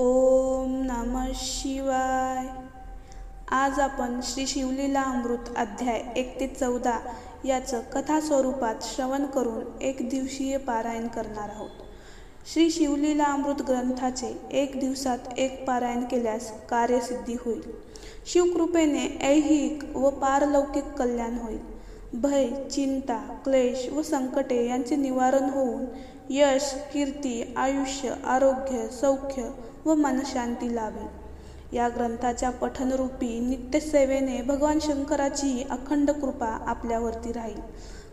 ओम नमः शिवाय. आज आपण श्री शिवलीला अमृत अध्याय 1 ते 14 याचं कथा स्वरूपात श्रवण करून एक दिवसीय पारायण करणार आहोत. श्री शिवलीला अमृत ग्रंथाचे 1 दिवसात 1 पारायण केल्यास कार्यसिद्धी होईल. शिवकृपेने ऐहिक व पारलौकिक कल्याण होईल. भय, चिंता, क्लेश व संकटे यांचे निवारण होऊन यश, कीर्ती, आयुष्य, आरोग्य, सौख्य व मनशांती लाभेल. या ग्रंथाच्या पठनरूपी नित्यसेवेने भगवान शंकराची अखंड कृपा आपल्यावरती राहील.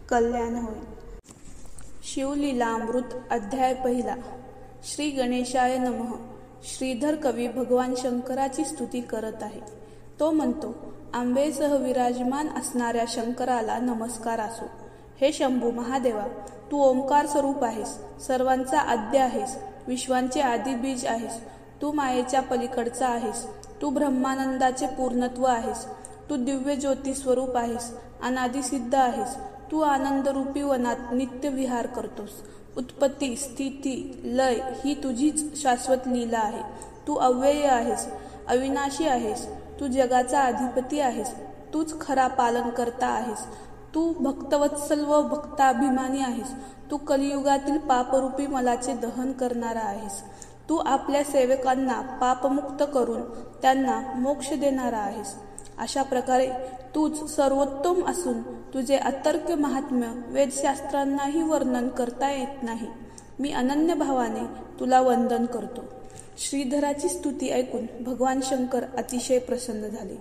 कल्याण होईल. शिवलीला अमृत अध्याय 1. श्री गणेशाय नमः. श्रीधर कवी भगवान शंकराची स्तुती करत आहे. तो म्हणतो, आंबेसह विराजमान असणाऱ्या शंकराला नमस्कार असो. हे शंभू महादेवा, तू ओंकार स्वरूप आहेस, सर्वांचा आद्य आहेस, विश्वांचे आदी बीज आहेस. तू मायेच्या पलीकडचा आहेस. तू ब्रह्मानंदाचे पूर्णत्व आहेस. तू दिव्य ज्योती स्वरूप आहेस, अनादिसिद्ध आहेस. तू आनंदरूपी वनात नित्य विहार करतोस. उत्पत्ती, स्थिती, लय ही तुझीच शाश्वत लीला आहे. तू अव्यय आहेस, अविनाशी आहेस. तू जगाचा अधिपती आहेस. तूच खरा पालन करता आहेस. तू भक्तवत्सल व भक्ताभिमानी आहेस. तू कलियुगातील पापरूपी मलाचे दहन करणारा आहेस. तू आपल्या सेवकांना पापमुक्त करून त्यांना मोक्ष देणारा आहेस. अशा प्रकारे तूच सर्वोत्तम असून तुझे अतर्क्य महात्म्य वेदशास्त्रांनाही वर्णन करता येत नाही. मी अनन्य भावाने तुला वंदन करतो. श्रीधराची स्तुती ऐकून भगवान शंकर अतिशय प्रसन्न झाले.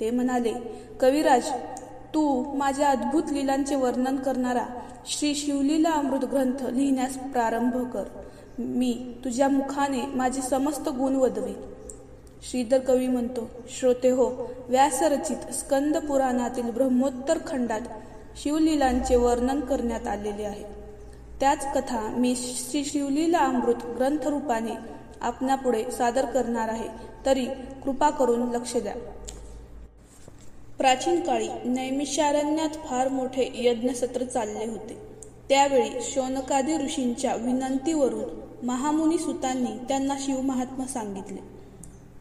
ते म्हणाले, कविराज, तू माझ्या अद्भुत लीलांचे वर्णन करणारा श्री शिवलीला अमृत ग्रंथ लिहिण्यास प्रारंभ कर. मी तुझ्या मुखाने माझे समस्त गुण वदवे. श्रीधर कवी म्हणतो, श्रोते हो, व्यासरचित स्कंद पुराणातील ब्रह्मोत्तर खंडात शिवलीलांचे वर्णन करण्यात आलेले आहे. त्याच कथा मी श्री शिवलीला अमृत ग्रंथरूपाने आपणापुढे सादर करणार आहे. तरी कृपा करून लक्ष द्या. प्राचीन काळी नैमिषारण्यात फार मोठे यज्ञसत्र चालले होते. त्यावेळी शौनकादी ऋषींच्या विनंतीवरून महामुनी सुतांनी त्यांना शिवमहात्म्य सांगितले.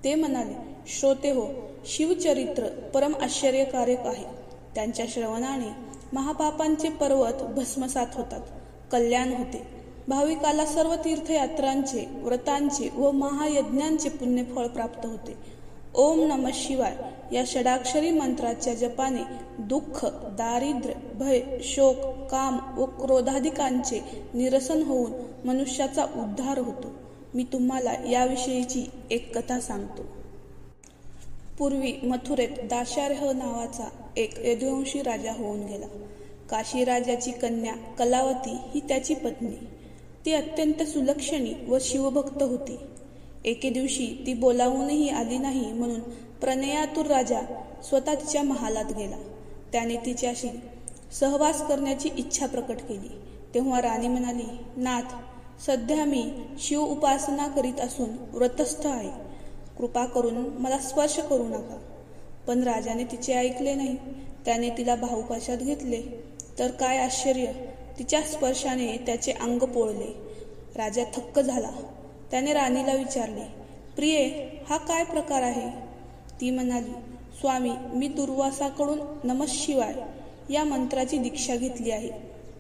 ते म्हणाले, श्रोते हो, शिवचरित्र परम आश्चर्यकारक आहे. त्यांच्या श्रवणाने महापापांचे पर्वत भस्मसात होतात, कल्याण होते. भाविकाला सर्व तीर्थयात्रांचे, व्रतांचे व महायज्ञांचे पुण्यफळ प्राप्त होते. ओम नमः शिवाय या षडाक्षरी मंत्राच्या जपाने दुःख, दारिद्र्य, भय, शोक, काम व क्रोधाधिकांचे निरसन होऊन मनुष्याचा उद्धार होतो. मी तुम्हाला याविषयीची एक कथा सांगतो. पूर्वी मथुरेत दाशार्ह नावाचा एक यदुवंशी राजा होऊन गेला. काशी राजाची कन्या कलावती ही त्याची पत्नी. ती अत्यंत सुलक्षणी व शिवभक्त होती. एके दिवशी ती बोलावूनही आली नाही म्हणून प्रणयातुर राजा स्वतः तिच्या महालात गेला. त्याने तिच्याशी सहवास करण्याची इच्छा प्रकट केली. तेव्हा राणी म्हणाली, नाथ, सध्या मी शिव उपासना करीत असून व्रतस्थ आहे. कृपा करून मला स्पर्श करू नका. पण राजाने तिचे ऐकले नाही. त्याने तिला बाहुपाशात घेतले. तर काय आश्चर्य, तिच्या स्पर्शाने त्याचे अंग पोळले. राजा थक्क झाला. त्याने राणीला विचारले, प्रिये, हा काय प्रकार आहे? ती म्हणाली, स्वामी, मी दुर्वासाकडून नमः शिवाय या मंत्राची दीक्षा घेतली आहे.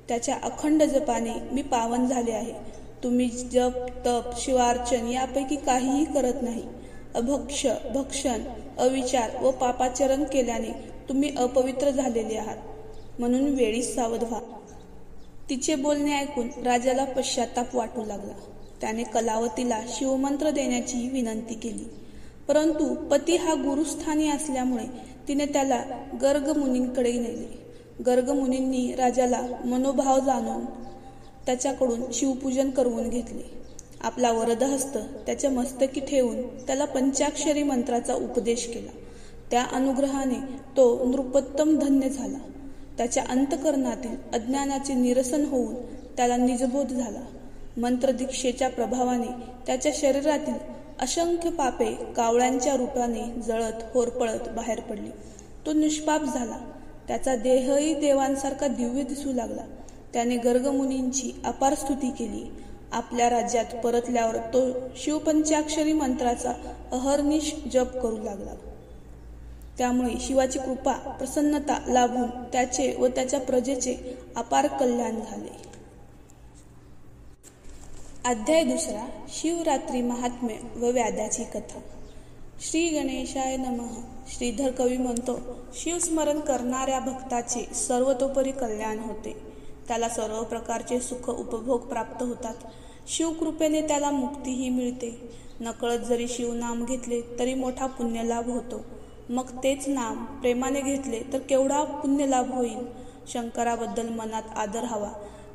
त्याच्या अखंड जपाने मी पावन झाले आहे. तुम्ही जप, तप, शिवार्चन यापैकी काहीही करत नाही. अभक्ष, भक्षण, अविचार व पापाचरण केल्याने तुम्ही अपवित्र झालेले आहात. म्हणून वेळीच सावध व्हा. तिचे बोलणे ऐकून राजाला पश्चाताप वाटू लागला. त्याने कलावतीला शिवमंत्र देण्याची विनंती केली. परंतु पती हा गुरुस्थानी असल्यामुळे तिने त्याला गर्ग मुनींकडे नेले. गर्ग मुनींनी राजाला मनोभाव जाणून त्याच्याकडून शिवपूजन करवून घेतले. आपला वरदहस्त त्याच्या मस्तकी ठेवून त्याला पंचाक्षरी मंत्राचा उपदेश केला. त्या अनुग्रहाने तो नृपोत्तम धन्य झाला. त्याच्या अंतकरणातील अज्ञानाचे निरसन होऊन त्याला निजबोध झाला. मंत्रदीक्षेच्या प्रभावाने त्याच्या शरीरातील असंख्य पापे कावळ्यांच्या रूपाने जळत होरपळत बाहेर पडली. तो निष्पाप झाला. त्याचा देहही देवांसारखा दिव्य दिसू लागला. त्याने गर्गमुनींची अपार स्तुती केली. आपल्या राज्यात परतल्यावर तो शिवपंचाक्षरी मंत्राचा अहर्निश जप करू लागला. त्यामुळे शिवाची कृपा प्रसन्नता लाभून त्याचे व त्याच्या प्रजेचे अपार कल्याण झाले. अध्याय 2. शिवरात्री महात्म्य व व्याधाची कथा. श्री गणेशाय नमः. श्रीधर कवी म्हणतो, शिवस्मरण करणाऱ्या भक्ताचे सर्वतोपरी कल्याण होते. त्याला सर्व प्रकारचे सुख उपभोग प्राप्त होतात. शिवकृपेने त्याला मुक्तीही मिळते. नकळत जरी शिवनाम घेतले तरी मोठा पुण्यलाभ होतो. मग तेच नाम प्रेमाने घेतले तर केवढा पुण्यलाभ होईल. शंकराबद्दल मनात आदर हवा.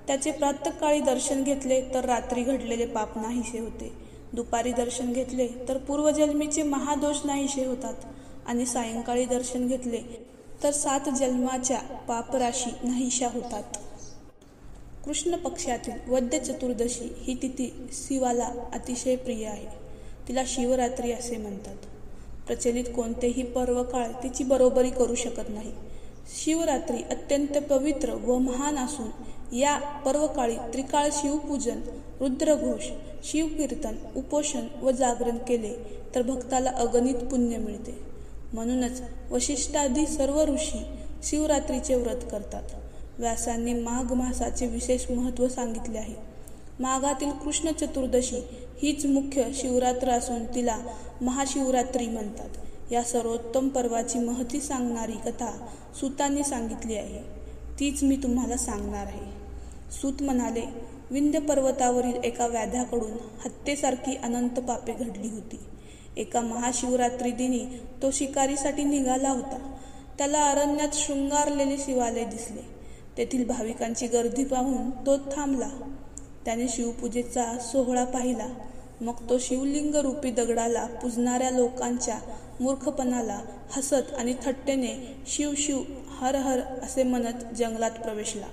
त्याचे प्रातःकाळी दर्शन घेतले तर रात्री घडलेले पाप नाहीसे होते. दुपारी दर्शन घेतले तर पूर्वजन्मीचे महादोष नाहीसे होतात आणि सायंकाळी दर्शन घेतले तर 7 जन्माच्या पापराशी नाहीशा होतात. कृष्ण पक्षातील वद्य चतुर्दशी ही तिथी शिवाला अतिशय प्रिय आहे. तिला शिवरात्री असे म्हणतात. प्रचलित कोणतेही पर्वकाळ तिची बरोबरी करू शकत नाही. शिवरात्री अत्यंत पवित्र व महान असून या पर्वकाळी त्रिकाळ शिवपूजन, रुद्रघोष, शिवकीर्तन, उपोषण व जागरण केले तर भक्ताला अगणित पुण्य मिळते. म्हणूनच वशिष्ठादी सर्व ऋषी शिवरात्रीचे व्रत करतात. व्यासांनी माघ मासाचे विशेष महत्त्व सांगितले आहे. माघातील कृष्ण चतुर्दशी हीच मुख्य शिवरात्र असून तिला महाशिवरात्री म्हणतात. या सर्वोत्तम पर्वाची महती सांगणारी कथा सूतांनी सांगितली आहे. तीच मी तुम्हाला सांगणार आहे. सूत म्हणाले, विंध्य पर्वतावरील एका व्याधाकडून हत्येसारखी अनंत पापे घडली होती. एका महाशिवरात्री दिनी तो शिकारीसाठी निघाला होता. त्याला अरण्यात शृंगारलेले शिवालय दिसले. तेथील भाविकांची गर्दी पाहून तो थांबला. त्याने शिवपूजेचा सोहळा पाहिला. मग तो शिवलिंग रूपी दगडाला पूजणाऱ्या लोकांच्या मूर्खपणाला हसत आणि थट्टेने शिव शिव हर हर असे म्हणत जंगलात प्रवेशला.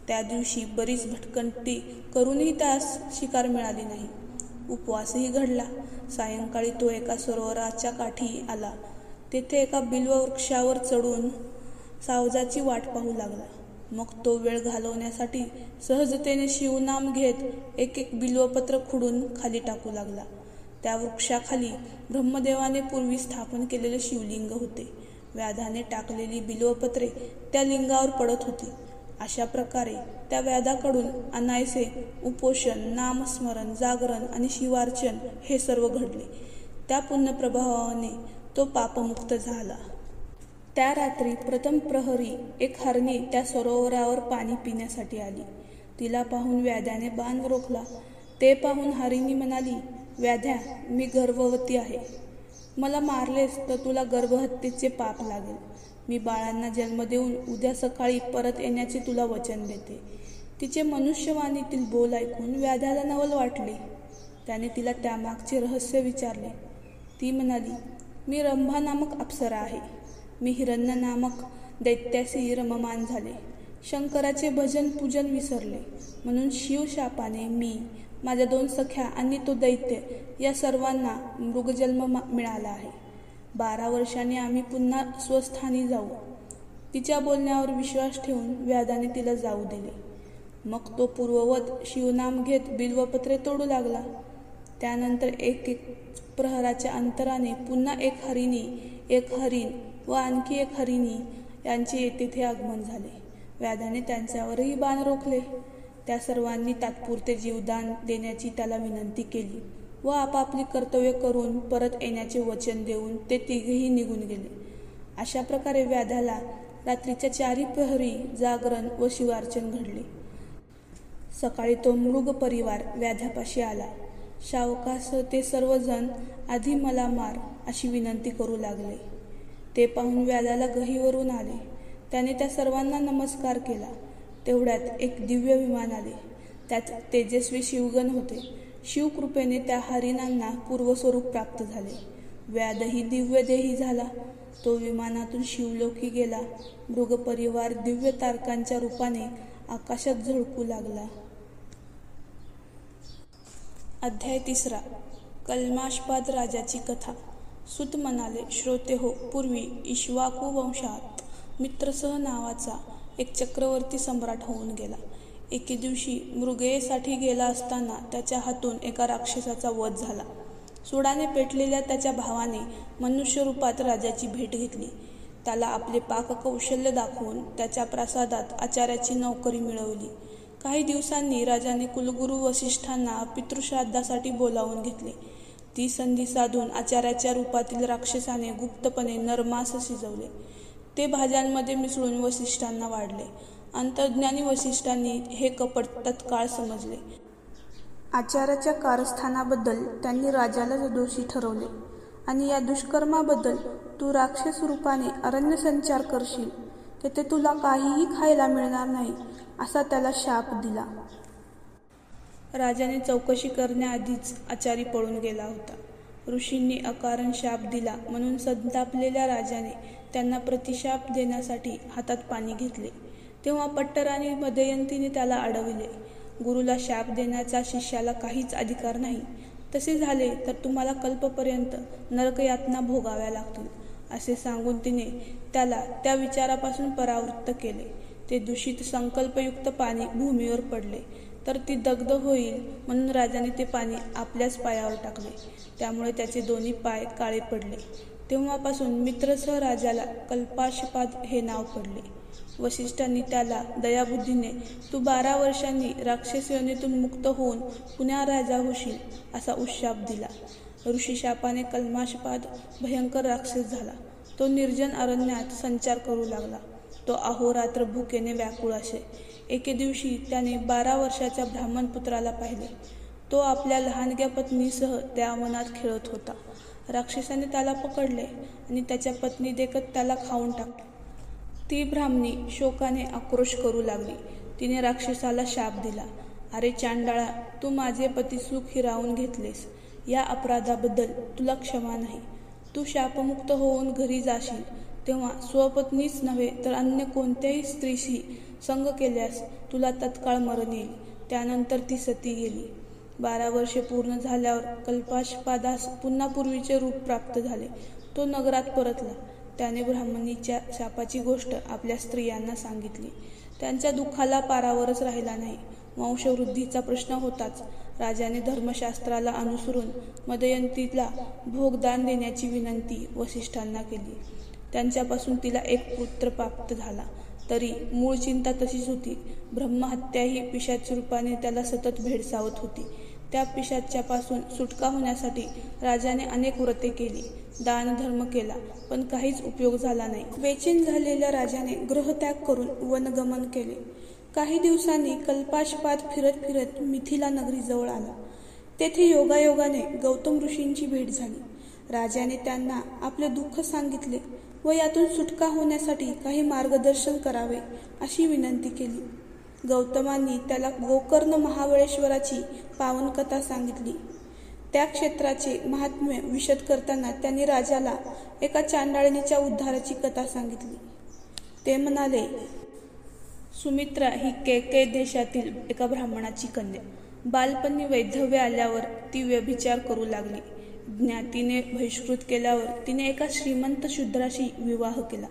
त्या दिवशी बरीच भटकंती करूनही त्यास शिकार मिळाली नाही. उपवासही घडला. सायंकाळी तो एका सरोवराच्या काठी आला. तेथे एका बिल्ववृक्षावर चढून सावजाची वाट पाहू लागला. मग तो वेळ घालवण्यासाठी सहजतेने शिवनाम घेत एक एक बिल्वपत्र खुडून खाली टाकू लागला. त्या वृक्षाखाली ब्रह्मदेवाने पूर्वी स्थापन केलेले शिवलिंग होते. व्याधाने टाकलेली बिल्वपत्रे त्या लिंगावर पडत होती. अशा प्रकारे त्या व्याधाकडून अनायसे उपोषण, नामस्मरण, जागरण आणि शिवार्चन हे सर्व घडले. त्या पुण्यप्रभावाने तो पापमुक्त झाला. त्या रात्री प्रथम प्रहरी एक हरणी त्या सरोवरावर पाणी पिण्यासाठी आली. तिला पाहून व्याध्याने बाण रोखला. ते पाहून हरिणी म्हणाली, व्याध्या, मी गर्भवती आहे. मला मारलेस तर तुला गर्भहत्येचे पाप लागेल. मी बाळांना जन्म देऊन उद्या सकाळी परत येण्याचे तुला वचन देते. तिचे मनुष्यवाणीतील बोल ऐकून व्याध्याला नवल वाटले. त्याने तिला त्यामागचे रहस्य विचारले. ती म्हणाली, मी रंभा नामक अप्सरा आहे. मी हिरण्य नामक दैत्याशी रममान झाले. शंकराचे भजन पूजन विसरले. म्हणून शिवशापाने मी, माझ्या 2 सख्या आणि तो दैत्य या सर्वांना मृगजन्म मिळाला आहे. 12 वर्षांनी आम्ही पुन्हा स्वस्थानी जाऊ. तिच्या बोलण्यावर विश्वास ठेवून व्याधाने तिला जाऊ दिले. मग तो पूर्ववत शिवनाम घेत बिल्वपत्रे तोडू लागला. त्यानंतर एक प्रहराच्या अंतराने पुन्हा एक हरिणी, एक हरिण व आणखी एक हरिणी यांचे तेथे आगमन झाले. व्याधाने त्यांच्यावरही बाण रोखले. त्या सर्वांनी तात्पुरते जीवदान देण्याची त्याला विनंती केली व आपापली कर्तव्य करून परत येण्याचे वचन देऊन ते तिघेही निघून गेले. अशा प्रकारे व्याधाला रात्रीच्या 4 प्रहरी जागरण व शिवार्चन घडले. सकाळी तो मृग परिवार व्याध्यापाशी आला. सावकाश ते सर्वजण आधी मला मार अशी विनंती करू लागले. ते पाहून व्याधाला गहिवरून आले. त्याने त्या सर्वांना नमस्कार केला. तेवढ्यात एक दिव्य विमान आले. त्यात तेजस्वी शिवगण होते. शिवकृपेने त्या हरिणांना पूर्वस्वरूप प्राप्त झाले. व्याधही दिव्यदेही झाला. तो विमानातून शिवलोकी गेला. मृगपरिवार दिव्य तारकांच्या रूपाने आकाशात झळकू लागला. अध्याय 3. कल्माशपाद राजाची कथा. सूत म्हणाले, श्रोते हो, पूर्वी इक्ष्वाकू वंशात मित्रसह नावाचा एक चक्रवर्ती सम्राट होऊन गेला. एके दिवशी मृगयेसाठी गेला असताना त्याच्या हातून एका राक्षसाचा वध झाला. सुडाने पेटलेल्या त्याच्या भावाने मनुष्य रूपात राजाची भेट घेतली. त्याला आपले पाककौशल्य दाखवून त्याच्या प्रासादात आचार्याची नोकरी मिळवली. काही दिवसांनी राजाने कुलगुरू वसिष्ठांना पितृश्राद्धासाठी बोलावून घेतले. ती संधी साधून आचार्याच्या रूपातील राक्षसाने गुप्तपणे नरमांस शिजवले. ते भाज्यांमध्ये मिसळून वसिष्ठांना वाढले. अंतर्ज्ञानी वसिष्ठांनी हे कपट तत्काळ समजले. आचार्याच्या कारस्थानाबद्दल त्यांनी राजाला दोषी ठरवले आणि या दुष्कर्माबद्दल तू राक्षस रूपाने अरण्य संचार करशील, तेथे तुला काहीही खायला मिळणार नाही असा त्याला शाप दिला. राजाने चौकशी करण्याआधीच आचारी पळून गेला होता. ऋषींनी अकारण शाप दिला म्हणून संतापलेल्या राजाने त्यांना प्रतिशाप देण्यासाठी हातात पाणी घेतले. तेव्हा पट्टराणी मदयंतीने त्याला अडविले. गुरुला शाप देण्याचा शिष्याला काहीच अधिकार नाही. तसे झाले तर तुम्हाला कल्पपर्यंत नरकयातना भोगाव्या लागतील असे सांगून तिने त्याला त्या विचारापासून परावृत्त केले. ते दूषित संकल्पयुक्त पाणी भूमीवर पडले तर ती दग्ध होईल म्हणून राजाने ते पाणी आपल्याच पायावर टाकले. त्यामुळे त्याचे दोन्ही पाय काळे पडले. तेव्हापासून मित्रसह राजाला कल्पाशपाद हे नाव पडले. वसिष्ठांनी त्याला दयाबुद्धीने तू 12 वर्षांनी राक्षस योनीतून मुक्त होऊन पुन्हा राजा होशील असा उशाप दिला. ऋषी शापाने कल्माशपाद भयंकर राक्षस झाला. तो निर्जन अरण्यात संचार करू लागला. तो अहोरात्र भुकेने व्याकुळ असे. एके दिवशी त्याने 12 वर्षाच्या ब्राह्मणपुत्राला पाहिले. तो आपल्या लहानग्या पत्नीसह त्या वनात खेळत होता. राक्षसाने त्याला पकडले आणि त्याच्या पत्नी देखत त्याला खाऊन टाकले. ती ब्राह्मणी शोकाने आक्रोश करू लागली. तिने राक्षसाला शाप दिला. अरे चांडाळा, तू माझे पतिसुख हिरावून घेतलेस. या अपराधाबद्दल तुला क्षमा नाही. तू शापमुक्त होऊन घरी जाशील तेव्हा स्वपत्नीच नव्हे तर अन्य कोणत्याही स्त्रीशी संग केल्यास तुला तत्काळ मरण येईल. त्यानंतर ती सती गेली. 12 वर्षे पूर्ण झाल्यावर कल्पाशपादास पुन्हा पूर्वीचे रूप प्राप्त झाले. तो नगरात परतला. त्याने ब्राह्मणीच्या शापाची गोष्ट आपल्या स्त्रियांना सांगितली. त्यांच्या दुःखाला पारावरच राहिला नाही. वंशवृद्धीचा प्रश्न होताच राजाने धर्मशास्त्राला अनुसरून मदयंतीला भोगदान देण्याची विनंती वसिष्ठांना केली. त्यांच्यापासून तिला एक पुत्र प्राप्त झाला. तरी मूळ चिंता तशीच होती. ब्रह्महत्या ही पिशाच रूपाने त्याला सतत भेडसावत होती. त्या पिशाच्यापासून सुटका होण्यासाठी राजाने अनेक व्रते केली, दानधर्म केला, पण काहीच उपयोग झाला नाही. बेचैन झालेल्या राजाने गृहत्याग करून वनगमन केले. काही दिवसांनी कल्पाशपाद फिरत फिरत मिथिला नगरीजवळ आला. तेथे योगायोगाने गौतम ऋषींची भेट झाली. राजाने त्यांना आपले दुःख सांगितले व यातून सुटका होण्यासाठी काही मार्गदर्शन करावे अशी विनंती केली. गौतमांनी त्याला गोकर्ण महाबळेश्वराची पावनकथा सांगितली. त्या क्षेत्राचे महात्म्य विशद करताना त्यांनी राजाला एका चांडाळणीच्या उद्धाराची कथा सांगितली. ते म्हणाले, सुमित्रा ही केकय देशातील एका ब्राह्मणाची कन्या. बालपणी वैधव्य आल्यावर ती व्यभिचार करू लागली. ज्ञातीने बहिष्कृत केल्यावर तिने एका श्रीमंत शूद्राशी विवाह केला.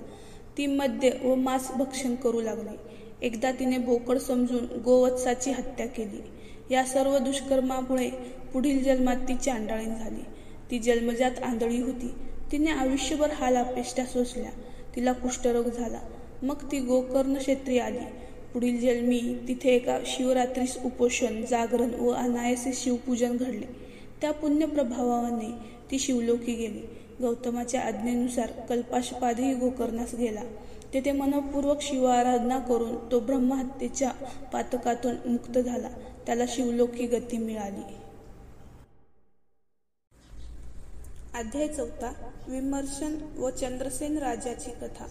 ती मद्य व मांस भक्षण करू लागली. एकदा तिने बोकड समजून गोवत्साची हत्या केली. या सर्व दुष्कर्मामुळे पुढील जन्मात ती चांडाळीण झाली. ती जन्मजात आंधळी होती. तिने आयुष्यभर हालापेष्टा सोसल्या. तिला कुष्ठरोग झाला. मग ती गोकर्ण क्षेत्री आली. पुढील जन्मी तिथे एका शिवरात्रीस उपोषण, जागरण व अनायासे शिवपूजन घडले. त्या पुण्यप्रभावाने ती शिवलोकी गेली. गौतमाच्या आज्ञेनुसार कल्पाशपादही गोकर्णास गेला. तेथे मनपूर्वक शिवाराधना करून तो ब्रह्महत्येच्या पातकातून मुक्त झाला. त्याला शिवलोकी गती मिळाली. अध्याय 4. विमर्शन व चंद्रसेन राजाची कथा.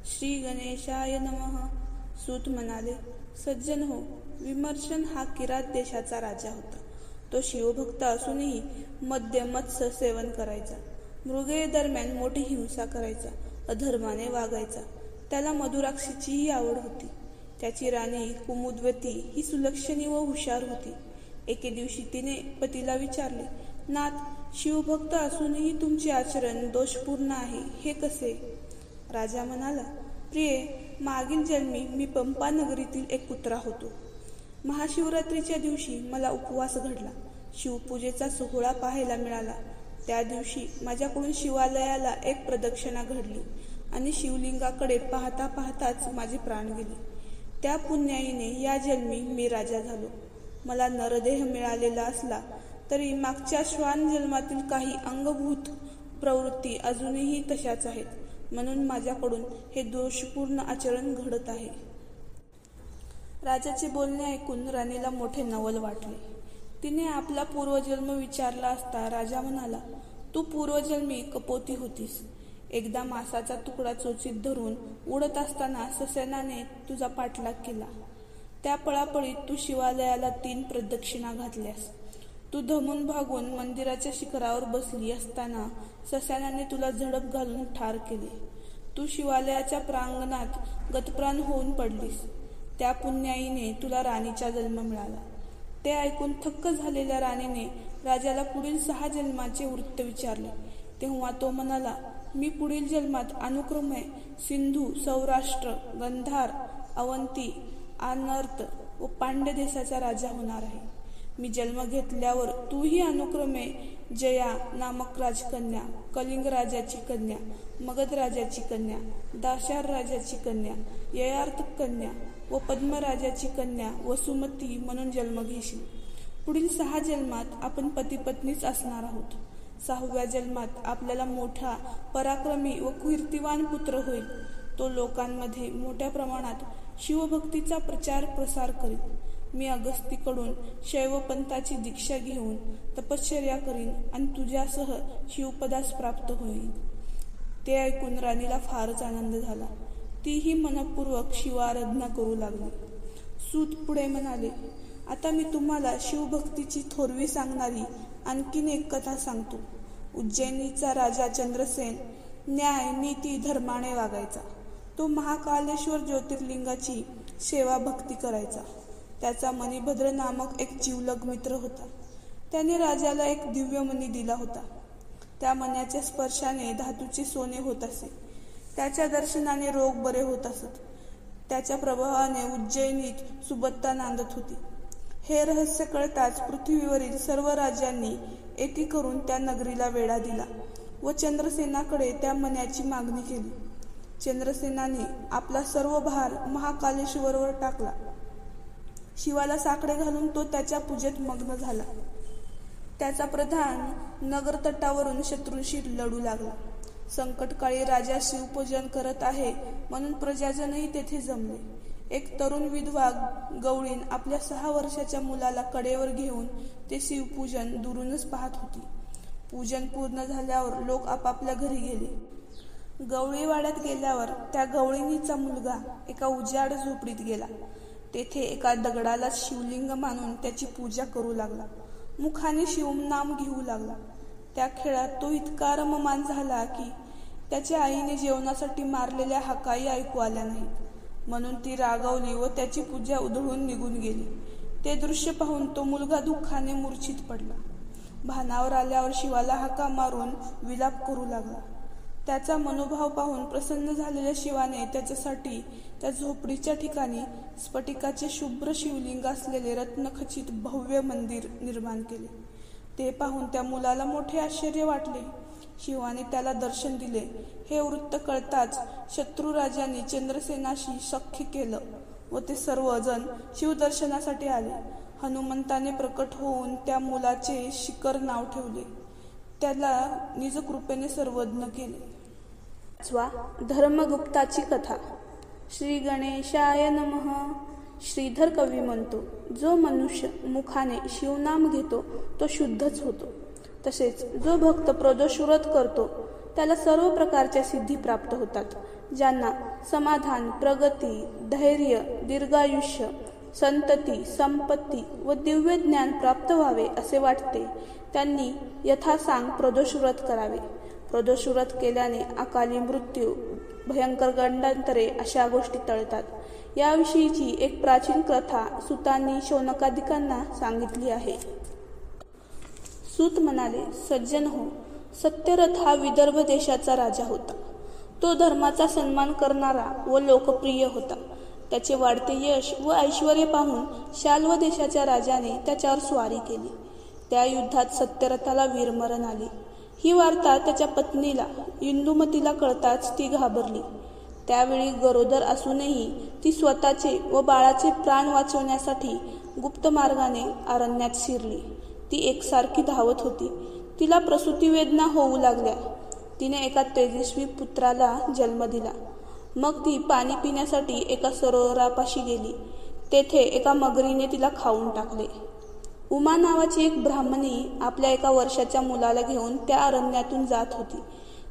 श्री गणेशाय नमः. सूत म्हणाले, सज्जन हो, विमर्शन हा किरात देशाचा राजा होता. तो शिवभक्त असूनही मद्य मत्स्य सेवन करायचा. मृगये दरम्यान मोठी हिंसा करायचा. अधर्माने वागायचा. त्याला मधुराक्षीचीही आवड होती. त्याची राणी कुमुद्वती ही सुलक्षणी व हुशार होती. एके दिवशी तिने पतीला विचारले, नाथ, शिवभक्त असूनही तुमचे आचरण दोषपूर्ण आहे, हे कसे? राजा म्हणाला, प्रिये, मागील जन्मी मी पंपा नगरीतील एक कुत्रा होतो. महाशिवरात्रीच्या दिवशी मला उपवास घडला. शिवपूजेचा सोहळा पाहायला मिळाला. त्या दिवशी माझ्याकडून शिवालयाला एक प्रदक्षिणा घडली आणि शिवलिंगाकडे पाहता पाहताच माझे प्राण गेले. त्या पुण्याईने या जन्मी मी राजा झालो. मला नरदेह मिळालेला असला तरी मागच्या श्वान जन्मातील काही अंगभूत प्रवृत्ती अजूनही तशाच आहेत, म्हणून माझ्याकडून हे दोषपूर्ण आचरण घडत आहे. राजाचे बोलणे ऐकून राणीला मोठे नवल वाटले. तिने आपला पूर्वजन्म विचारला असता राजा म्हणाला, तू पूर्वजन्मी कपोती होतीस. एकदा मासाचा तुकडा चोचीत धरून उडत असताना ससेनाने तुझा पाठलाग केला. त्या पळापळीत तू शिवालयाला 3 प्रदक्षिणा घातल्यास. तू धमून भागून मंदिराच्या शिखरावर बसली असताना ससेनाने तुला झडप घालून ठार केले. तू शिवालयाच्या प्रांगणात गतप्राण होऊन पडलीस. त्या पुण्याईने तुला राणीचा जन्म मिळाला. ते ऐकून थक्क झालेल्या राणीने राजाला पुढील 6 जन्माचे वृत्त विचारले. तेव्हा तो म्हणाला, मी पुढील जन्मात अनुक्रमे सिंधू, सौराष्ट्र, गंधार, अवंती, आनर्त व पांड्य देशाचा राजा होणार आहे. मी जन्म घेतल्यावर तूही अनुक्रमे जया नामक राजकन्या, कलिंग राजाची कन्या, मगध राजाची कन्या, दाशार राजाची कन्या, ययार्थ कन्या व पद्मराजाची कन्या वसुमती म्हणून जन्म घेशील. पुढील 6 जन्मात आपण पती पत्नीच असणार आहोत. 6व्या जन्मात आपल्याला मोठा पराक्रमी व कीर्तिवान पुत्र होईल. तो लोकांमध्ये मोठ्या प्रमाणात शिवभक्तीचा प्रचार प्रसार करील. मी अगस्तीकडून शैवपंथाची दीक्षा घेऊन तपश्चर्या करीन आणि तुझ्यासह शिवपदास प्राप्त होईल. ते ऐकून राणीला फारच आनंद झाला. तीही मनपूर्वक शिवाराधना करू लागली. सूत पुढे म्हणाले, आता मी तुम्हाला शिवभक्तीची थोरवी सांगणारी आणखीन एक कथा सांगतो. उज्जैनीचा राजा चंद्रसेन न्याय, नीती, धर्माने वागायचा. तो महाकालेश्वर ज्योतिर्लिंगाची सेवा भक्ती करायचा. त्याचा मणिभद्र नामक एक जिवलग मित्र होता. त्याने राजाला एक दिव्यमणी दिला होता. त्या मण्याच्या स्पर्शाने धातूचे सोने होत असे. त्याच्या दर्शनाने रोग बरे होत असत. त्याच्या प्रभावाने उज्जैनीत सुबत्ता नांदत होती. हे रहस्य कळताच पृथ्वीवरील सर्व राजांनी एकी करून त्या नगरीला वेढा दिला व चंद्रसेनाकडे त्या मण्याची मागणी केली. चंद्रसेनाने आपला सर्व भार महाकालेश्वरवर टाकला. शिवाला साकडे घालून तो त्याच्या पूजेत मग्न झाला. त्याचा प्रधान नगर तटावरून शत्रूंशी लढू लागला. संकटकाळी राजा शिवपूजन करत आहे म्हणून प्रजाजनही तेथे जमले. एक तरुण विधवा गवळीण आपल्या 6 वर्षाच्या मुलाला कडेवर घेऊन ते शिवपूजन दुरूनच पाहत होती. पूजन पूर्ण झाल्यावर लोक आपापल्या घरी गेले. गवळीवाड्यात गेल्यावर त्या गवळीणीचा मुलगा एका उजाड झोपडीत गेला. तेथे एका दगडाला शिवलिंग मानून त्याची पूजा करू लागला. मुखाने शिवनाम घेऊ लागला. त्या खेळात तो इतका रममान झाला की त्याच्या आईने जेवणासाठी मारलेल्या हाकाही ऐकू आल्या नाहीत. म्हणून ती रागावली व त्याची पूजा उधळून निघून गेली. ते दृश्य पाहून तो मुलगा दुःखाने मूर्छित पडला. भानावर आल्यावर शिवाला हाका मारून विलाप करू लागला. त्याचा मनोभाव पाहून प्रसन्न झालेल्या शिवाने त्याच्यासाठी त्या झोपडीच्या ठिकाणी स्फटिकाचे शुभ्र शिवलिंग असलेले रत्नखचित भव्य मंदिर निर्माण केले. ते पाहून त्या मुलाला मोठे आश्चर्य वाटले. शिवाने त्याला दर्शन दिले. हे वृत्त कळताच शत्रुराजांनी चंद्रसेनाशी सख्य केलं व ते सर्वजण शिवदर्शनासाठी आले. हनुमंताने प्रकट होऊन त्या मुलाचे शिकर नाव ठेवले. त्याला निज कृपेने सर्वज्ञ केले. धर्मगुप्ताची कथा. श्री गणेशाय नमः. श्रीधर कवी म्हणतो, जो मनुष्य मुखाने शिवनाम घेतो तो शुद्धच होतो. तसेच जो भक्त प्रदोषव्रत करतो त्याला सर्व प्रकारच्या सिद्धी प्राप्त होतात. ज्यांना समाधान, प्रगती, धैर्य, दीर्घायुष्य, संतती, संपत्ती व दिव्य ज्ञान प्राप्त व्हावे असे वाटते त्यांनी यथासांग प्रदोषव्रत करावे. प्रदोषव्रत केल्याने अकाली मृत्यू, भयंकर गंडांतरे अशा गोष्टी टळतात. याविषयीची एक प्राचीन कथा सुतांनी शौनकादिकांना सांगितली आहे. सूत म्हणाले, सज्जन हो, सत्यरथ हा विदर्भ देशाचा राजा होता. तो धर्माचा सन्मान करणारा व लोकप्रिय होता. त्याचे वाढते यश व ऐश्वर्य पाहून शाल्व देशाच्या राजाने त्याच्यावर स्वारी केली. त्या युद्धात सत्यरथाला वीरमरण आले. ही वार्ता त्याच्या पत्नीला इंदुमतीला कळताच ती घाबरली. त्यावेळी गरोदर असूनही ती स्वतःचे व बाळाचे प्राण वाचवण्यासाठी गुप्त मार्गाने अरण्यात शिरली. ती एकसारखी धावत होती. तिला प्रसूती वेदना होऊ लागल्या. तिने एका तेजस्वी पुत्राला जन्म दिला. मग ती पाणी पिण्यासाठी एका सरोवरापाशी गेली. तेथे एका मगरीने तिला खाऊन टाकले. उमा नावाची एक ब्राह्मणी आपल्या एका वर्षाच्या मुलाला घेऊन त्या अरण्यातून जात होती.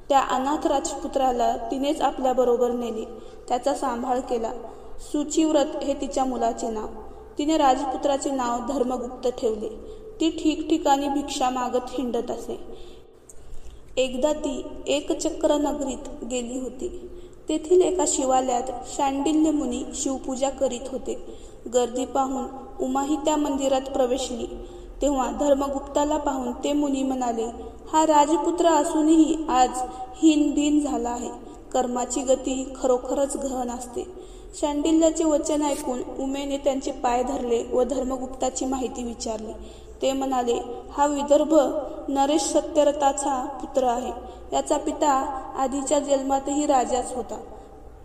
त्या अनाथ राजपुत्राला तिनेच आपल्याबरोबर नेले. त्याचा सांभाळ केला. सुचिव्रत हे तिच्या मुलाचे नाव. तिने राजपुत्राचे नाव धर्मगुप्त ठेवले. ती ठिकठिकाणी भिक्षा मागत हिंडत असे. एकदा ती एकचक्र नगरीत गेली होती. तेथील एका शिवालयात शांडिल्य मुनी शिवपूजा करीत होते. गर्दी पाहून उमाही त्या मंदिरात प्रवेशली. तेव्हा धर्मगुप्ताला पाहून ते मुनी म्हणाले, हा राजपुत्र असूनही आज हीनदीन झाला आहे. कर्माची गती खरोखरच गहन असते. शांडिल्याचे वचन ऐकून उमेने त्यांचे पाय धरले व धर्मगुप्ताची माहिती विचारली. ते म्हणाले, हा विदर्भ नरेश सत्यरथाचा पुत्र आहे. याचा पिता आधीच्या जन्मातही राजाच होता.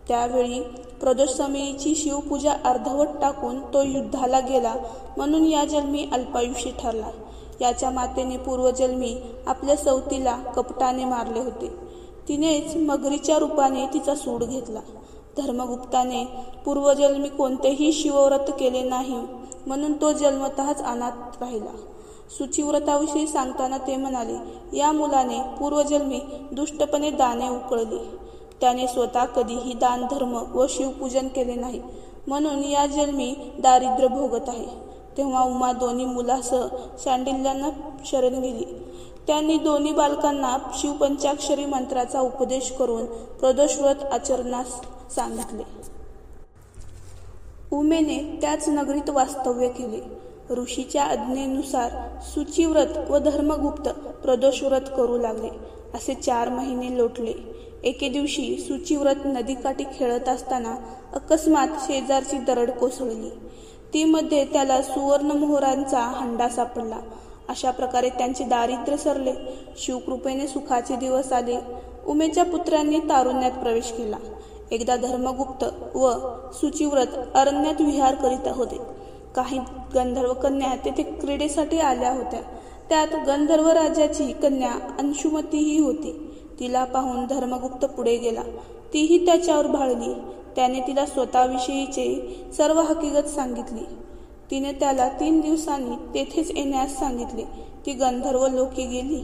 त्यावेळी प्रदोषसमयीची शिवपूजा अर्धवट टाकून तो युद्धाला गेला, म्हणून या जन्मी अल्पायुषी ठरला. याच्या मातेने पूर्वजन्मी आपल्या सवतीला कपटाने मारले होते. तिनेच मगरीच्या रूपाने तिचा सूड घेतला. धर्मगुप्ताने पूर्वजन्मी कोणतेही शिवव्रत केले नाही, म्हणून तो जन्मतःच अनाथ राहिला. सुचिव्रताविषयी सांगताना ते म्हणाले, या मुलाने पूर्वजन्मी दुष्टपणे दाने उकळली. त्याने स्वतः कधीही दान धर्म व शिवपूजन केले नाही, म्हणून या जन्मी दारिद्र्य भोगत आहे. तेव्हा उमा दोन्ही मुलासह शांडिल्यांना शरण गेली. त्यांनी दोन्ही बालकांना शिवपंचाक्षरी मंत्राचा उपदेश करून प्रदोषव्रत आचरणास सांगितले. उमेने त्याच नगरीत वास्तव्य केले. ऋषीच्या आज्ञेनुसार सुचिव्रत व धर्मगुप्त प्रदोषव्रत करू लागले. असे 4 महिने लोटले. एके दिवशी सुचिव्रत नदीकाठी खेळत असताना अकस्मात शेजारची दरड कोसळली. ती मध्ये त्याला सुवर्णमोहरांचा हंडा सापडला. अशा प्रकारे त्यांचे दारिद्र्य सरले. शिवकृपेने सुखाचे दिवस आले. उमेच्या पुत्रांनी तारुण्यात प्रवेश केला. एकदा धर्मगुप्त व सुचिव्रत अरण्यात विहार करीत होते. काही गंधर्व कन्या तेथे क्रीडेसाठी आल्या होत्या. त्यात गंधर्व राजाची कन्या अंशुमतीही होती. तिला पाहून धर्मगुप्त पुढे गेला. तीही त्याच्यावर भाळली. त्याने तिला स्वतःविषयीचे सर्व हकीकत सांगितली. तिने त्याला 3 दिवसांनी तेथेच येण्यास सांगितले. ती गंधर्व लोकी गेली.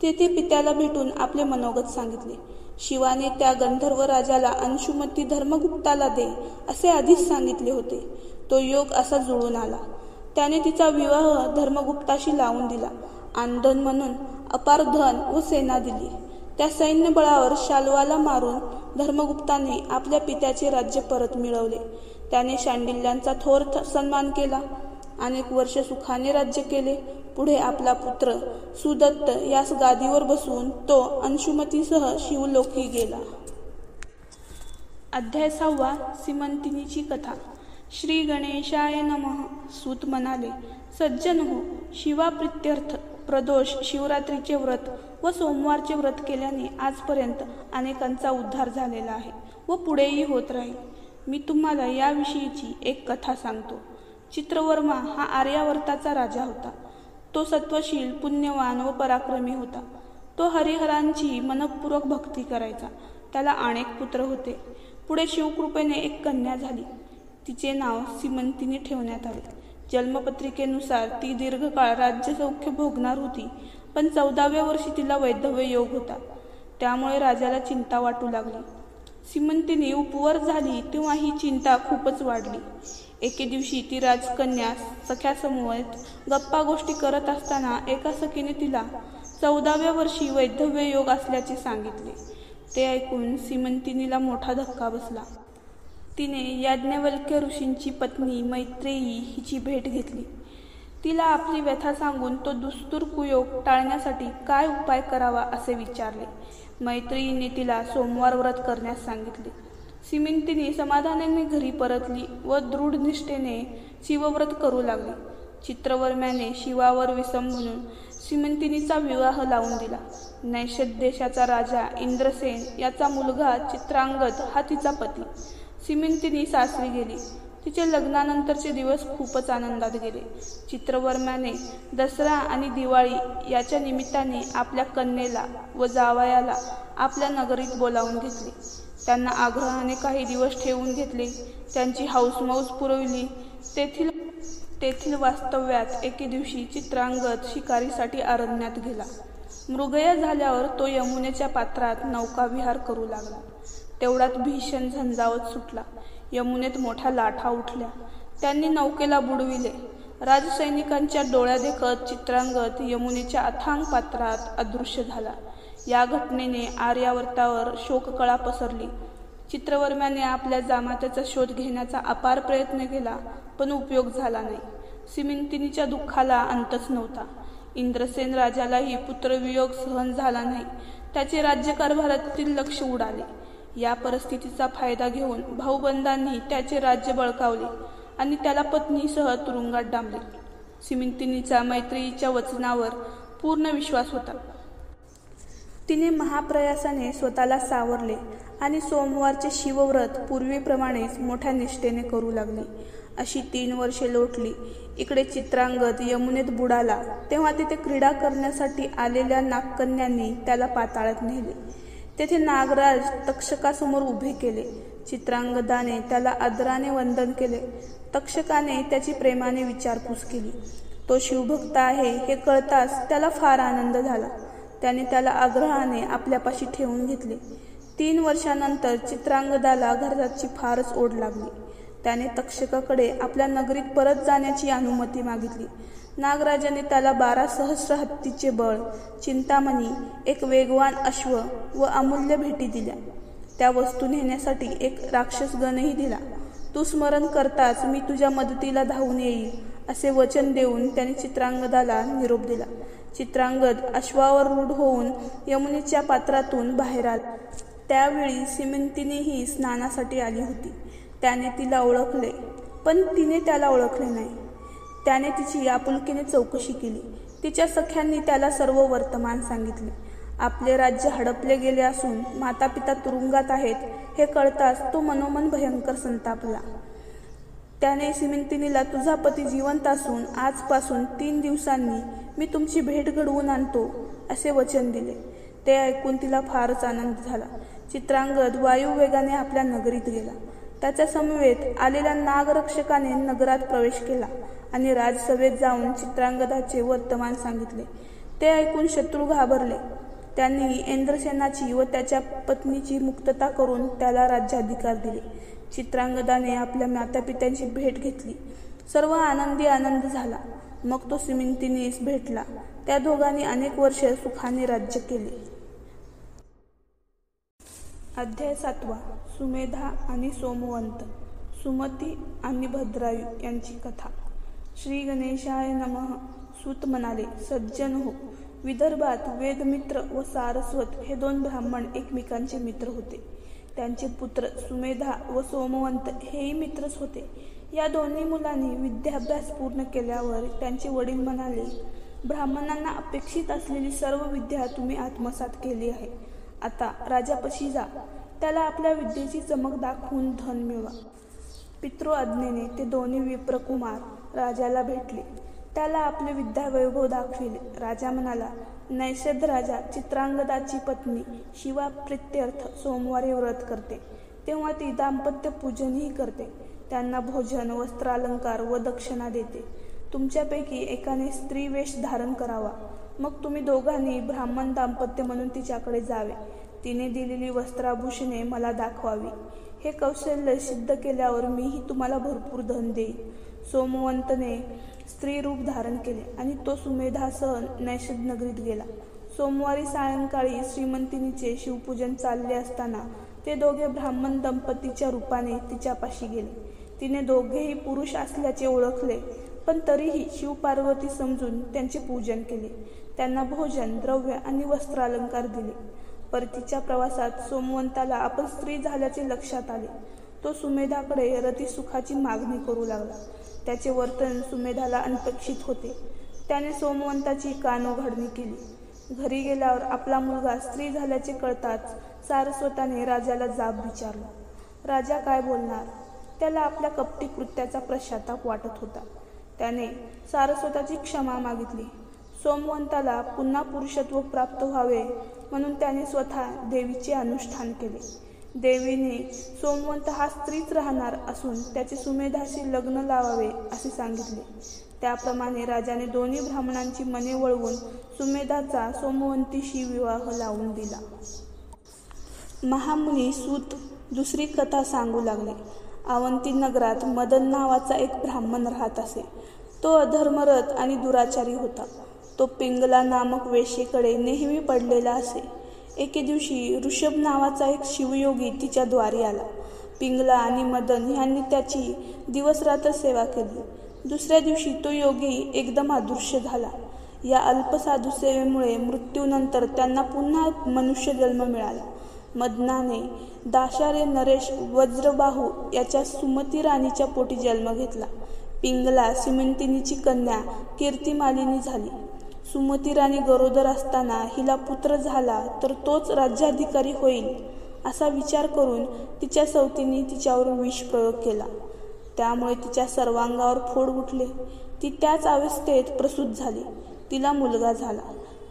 तेथे पित्याला भेटून आपले मनोगत सांगितले. शिवाने त्या गंधर्व राजाला अंशुमती धर्मगुप्ताला दे असे आधीच सांगितले होते. तो योग असा जुळून आला. त्याने तिचा विवाह धर्मगुप्ताशी लावून दिला. आंदोलन म्हणून अपार धन व सेना दिली. त्या सैन्य बळावर शाल्वाला मारून धर्मगुप्ताने आपल्या पित्याचे राज्य परत मिळवले. त्याने शांडिल्यांचा थोर सन्मान केला. अनेक वर्ष सुखाने राज्य केले. पुढे आपला पुत्र सुदत्त यास गादीवर बसवून तो अंशुमतीसह शिवलोकी गेला. अध्याय 6. सीमंतिनीची कथा. श्री गणेशाय नमः. सूत म्हणाले, सज्जन हो, शिवाप्रित्यर्थ प्रदोष, शिवरात्रीचे व्रत व सोमवारचे व्रत केल्याने आजपर्यंत अनेकांचा उद्धार झालेला आहे व पुढेही होत राहील. मी तुम्हाला याविषयीची एक कथा सांगतो. चित्रवर्मा हा आर्यावर्ताचा राजा होता. तो सत्वशील, पुण्यवान व पराक्रमी होता. तो हरिहरांची मनपूर्वक भक्ती करायचा. त्याला अनेक पुत्र होते. पुढे शिवकृपेने एक कन्या झाली. तिचे नाव सीमंतिनी ठेवण्यात आले. जन्मपत्रिकेनुसार ती दीर्घकाळ राज्यसौख्य भोगणार होती, पण 14व्या वर्षी तिला वैधव्य योग होता. त्यामुळे राजाला चिंता वाटू लागली. सीमंतिनी उपवर झाली तेव्हा ही चिंता खूपच वाढली. एके दिवशी ती राजकन्या सख्यासमवेत गप्पा गोष्टी करत असताना एका सखीने तिला 14व्या वर्षी वैधव्य योग असल्याचे सांगितले. ते ऐकून सीमंतिनीला मोठा धक्का बसला. तिने याज्ञवल्क्य ऋषींची पत्नी मैत्रेयी हिची भेट घेतली. तिला आपली व्यथा सांगून तो दुस्तूर कुयोग टाळण्यासाठी काय उपाय करावा असे विचारले. मैत्रेयीने तिला सोमवार व्रत करण्यास सांगितले. सिमिंतिनी समाधानाने घरी परतली व दृढ निष्ठेने शिवव्रत करू लागली. चित्रवर्म्याने शिवावर विसंब म्हणून सिमिंतिनीचा विवाह लावून दिला. नैषद देशाचा राजा इंद्रसेन याचा मुलगा चित्रांगद हा तिचा पती. सिमिंतिनी सासरी गेली. तिचे लग्नानंतरचे दिवस खूपच आनंदात गेले. चित्रवर्म्याने दसरा आणि दिवाळी याच्या निमित्ताने आपल्या कन्येला व जावयाला आपल्या नगरीत बोलावून घेतले. त्यांना आग्रहाने काही दिवस ठेवून घेतले. त्यांची हौसमौज पुरविली. तेथील वास्तव्यात एके दिवशी चित्रांगद शिकारीसाठी अरण्यात गेला. मृगया झाल्यावर तो यमुनेच्या पात्रात नौकाविहार करू लागला. तेवढ्यात भीषण झंझावत सुटला. यमुनेत मोठ्या लाटा उठल्या. त्यांनी नौकेला बुडविले. राजसैनिकांच्या डोळ्यादेखत चित्रांगद यमुनेच्या अथांग पात्रात अदृश्य झाला. या घटनेने आर्यावर्तावर शोककळा पसरली. चित्रवर्म्याने आपल्या जामात्याचा शोध घेण्याचा अपार प्रयत्न केला, पण उपयोग झाला नाही. सिमिंतिनीच्या दुःखाला अंतच नव्हता. इंद्रसेन राजालाही पुत्रवियोग सहन झाला नाही. त्याचे राज्यकारभारातील लक्ष उडाले. या परिस्थितीचा फायदा घेऊन भाऊबंदांनी त्याचे राज्य बळकावले आणि त्याला पत्नीसह तुरुंगात डांबले. सिमिंतिनीचा मैत्रेयीच्या वचनावर पूर्ण विश्वास होता. तिने महाप्रयासाने स्वतःला सावरले आणि सोमवारचे शिवव्रत पूर्वीप्रमाणेच मोठ्या निष्ठेने करू लागली. अशी 3 वर्षे लोटली. इकडे चित्रांगद यमुनेत बुडाला तेव्हा तिथे क्रीडा करण्यासाठी आलेल्या नागकन्यांनी त्याला पाताळात नेले. तेथे नागराज तक्षकासमोर उभे केले. चित्रांगदाने त्याला आदराने वंदन केले. तक्षकाने त्याची प्रेमाने विचारपूस केली. तो शिवभक्त आहे हे कळताच त्याला फार आनंद झाला. त्याने त्याला आग्रहाने आपल्यापाशी ठेवून घेतले. 3 वर्षानंतर चित्रांगदाला घराची फारच ओढ लागली. त्याने तक्षकाकडे आपल्या नगरीत परत जाण्याची अनुमती मागितली. नागराजाने त्याला 12 सहस्र हत्तीचे बळ, चिंतामणी, एक वेगवान अश्व व अमूल्य भेटी दिल्या. त्या वस्तू नेण्यासाठी एक राक्षसगणही दिला. तू स्मरण करताच मी तुझ्या मदतीला धावून येईल असे वचन देऊन त्याने चित्रांगदाला निरोप दिला. चित्रांगद अश्वावर रूढ होऊन यमुनेच्या पात्रातून बाहेर आला. त्यावेळी सिमिंतिनीही स्नानासाठी आली होती. त्याने तिला ओळखले, पण तिने त्याला ओळखले नाही. त्याने तिची आपुलकीने चौकशी केली. तिच्या सख्यांनी त्याला सर्व वर्तमान सांगितले. आपले राज्य हडपले गेले असून मातापिता तुरुंगात आहेत हे कळताच तो मनोमन भयंकर संतापला. त्याने सिमिंतिनीला तुझा पती जिवंत असून आजपासून 3 दिवसांनी मी तुमची भेट घडवून आणतो असे वचन दिले. ते ऐकून तिला फारच आनंद झाला. चित्रांगद वायुवेगाने आपल्या नगरीत गेला. त्याच्या समवेत आलेल्या नागरक्षकाने नगरात प्रवेश केला आणि राजसभेत जाऊन चित्रांगदाचे वर्तमान सांगितले. ते ऐकून शत्रू घाबरले. त्यांनी इंद्रसेनाची व त्याच्या पत्नीची मुक्तता करून त्याला राज्याधिकार दिले. चित्रांगदाने आपल्या मातापित्यांची भेट घेतली. सर्व आनंद झाला. मग तो सिमिंतिनीस भेटला. त्या दोघांनी अनेक वर्ष सुखाने राज्य केले. अध्याय 7. सुमेधा आणि सोमवंत. सुमती आणि भद्रायू यांची कथा. श्री गणेशाय नमः. सूत म्हणाले, सज्जन हो, विदर्भात वेदमित्र व सारस्वत हे 2 ब्राह्मण एकमेकांचे मित्र होते. त्यांचे पुत्र सुमेधा व सोमवंत हेही मित्रच होते. या दोन्ही मुलांनी विद्याभ्यास पूर्ण केल्यावर त्यांचे वडील म्हणाले, ब्राह्मणांना अपेक्षित असलेली सर्व विद्या तुम्ही आत्मसात केली आहे. आता राजापाशी जा. त्याला आपल्या विद्येची चमक दाखवून धन मिळवा. पितृआज्ञेने ते दोन्ही विप्रकुमार राजाला भेटले. त्याला आपले विद्यावैभव दाखविले. राजा म्हणाला, नैषद राजा चित्रांगदाची पत्नी शिवा प्रीत्यर्थ सोमवारी व्रत करते, तेव्हा ती दाम्पत्य पूजनही करते. त्यांना भोजन, वस्त्रालंकार व दक्षिणा देते. तुमच्यापैकी एकाने स्त्री वेश धारण करावा. मग तुम्ही दोघांनी ब्राह्मण दाम्पत्य म्हणून तिच्याकडे जावे. तिने दिलेली वस्त्राभूषणे मला दाखवावी. हे कौशल्य सिद्ध केल्यावर मीही तुम्हाला भरपूर धन देईन. सोमवंतने स्त्री रूप धारण केले आणि तो सुमेधासह नैषद नगरीत गेला. सोमवारी सायंकाळी श्रीमंतिनीचे शिवपूजन चालले असताना ते दोघे ब्राह्मण दंपतीच्या रूपाने तिच्यापाशी गेले. तिने दोघेही पुरुष असल्याचे ओळखले, पण तरीही शिवपार्वती समजून त्यांचे पूजन केले. त्यांना भोजन, द्रव्य आणि वस्त्रालंकार दिले. परतीच्या प्रवासात सोमवंताला आपण स्त्री झाल्याचे लक्षात आले. तो सुमेधाकडे रतिसुखाची मागणी करू लागला. त्याचे वर्तन सुमेधाला अनपेक्षित होते. त्याने सोमवंताची कानउघाडणी केली. घरी गेल्यावर आपला मुलगा स्त्री झाल्याचे कळताच सारस्वताने राजाला जाब विचारला. राजा काय बोलणार? त्याला आपल्या कपटी कृत्याचा पश्चाताप वाटत होता. त्याने सारस्वताची क्षमा मागितली. सोमवंताला पुन्हा पुरुषत्व प्राप्त व्हावे म्हणून त्याने स्वतः देवीचे अनुष्ठान केले. देवीने सोमवंत हा स्त्रीच राहणार असून त्याचे सुमेधाशी लग्न लावावे असे सांगितले. त्याप्रमाणे राजाने दोन्ही ब्राह्मणांची मने वळवून सुमेधाचा सोमवंतीशी विवाह लावून दिला. महामुनी सूत दुसरी कथा सांगू लागले. अवंती नगरात मदन नावाचा एक ब्राह्मण राहत असे. तो अधर्मरत आणि दुराचारी होता. तो पिंगला नामक वेश्येकडे नेहमी पडलेला असे. एके दिवशी ऋषभ नावाचा एक शिवयोगी तिच्या द्वारी आला. पिंगला आणि मदन यांनी त्याची दिवसरात्र सेवा केली. दुसऱ्या दिवशी तो योगी एकदम अदृश्य झाला. या अल्पसाधू सेवेमुळे मृत्यूनंतर त्यांना पुन्हा मनुष्य जन्म मिळाला. मदनाने दाशार्य नरेश वज्रबाहू याच्या सुमती राणीच्या पोटी जन्म घेतला. पिंगला सिमंतिनीची कन्या कीर्तिमालिनी झाली. सुमती राणी गरोदर असताना हिला पुत्र झाला तर तोच राज्याधिकारी होईल असा विचार करून तिच्या सवतीने तिच्यावर विष प्रयोग केला. त्यामुळे तिच्या सर्वांगावर फोड उठले. ती त्याच अवस्थेत प्रसूत झाली. तिला मुलगा झाला.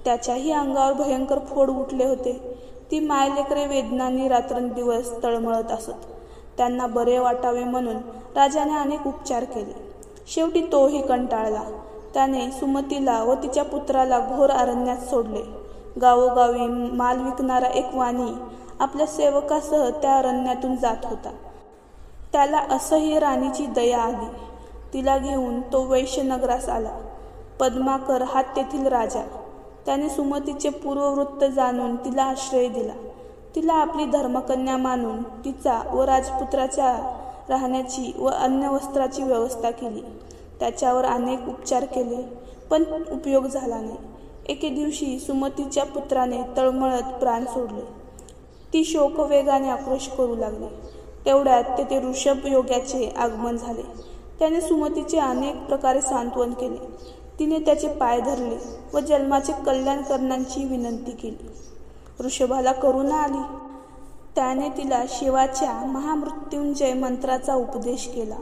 त्याच्याही अंगावर भयंकर फोड उठले होते. ती मायलेकरे वेदनांनी रात्रंदिवस तळमळत असत. त्यांना बरे वाटावे म्हणून राजाने अनेक उपचार केले. शेवटी तोही कंटाळला. त्याने सुमतीला व तिच्या पुत्राला घोर अरण्यात सोडले. गावोगावी माल विकणारा एक वाणी आपल्या सेवकासह त्या अरण्यातून जात होता. त्याला असह्य राणीची दया आली. तिला घेऊन तो वैश्यनगरास आला. पद्माकर हा तेथील राजा. त्याने सुमतीचे पूर्ववृत्त जाणून तिला आश्रय दिला. तिला आपली धर्मकन्या मानून तिचा व राजपुत्राच्या राहण्याची व अन्य वस्त्राची व्यवस्था केली. त्याच्यावर अनेक उपचार केले पण उपयोग झाला नाही. एके दिवशी सुमतीच्या पुत्राने तळमळत प्राण सोडले. ती शोकवेगाने आक्रोश करू लागली. तेवढ्यात तेथे ऋषभ योग्याचे आगमन झाले. त्याने सुमतीचे अनेक प्रकारे सांत्वन केले. तिने त्याचे पाय धरले व जन्माचे कल्याण करण्याची विनंती केली. ऋषभाला करुणा आली. त्याने तिला शिवाच्या महामृत्युंजय मंत्राचा उपदेश केला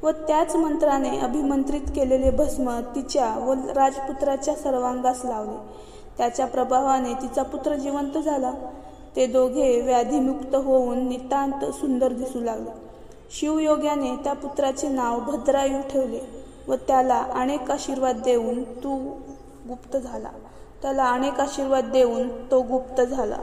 व त्याच मंत्राने अभिमंत्रित केलेले भस्म तिच्या व राजपुत्राच्या सर्वांगास लावले. त्याच्या प्रभावाने तिचा पुत्र जिवंत झाला. ते दोघे व्याधीमुक्त होऊन नितांत सुंदर दिसू लागले. शिवयोग्याने त्या पुत्राचे नाव भद्रायू ठेवले व त्याला अनेक आशीर्वाद देऊन तो गुप्त झाला.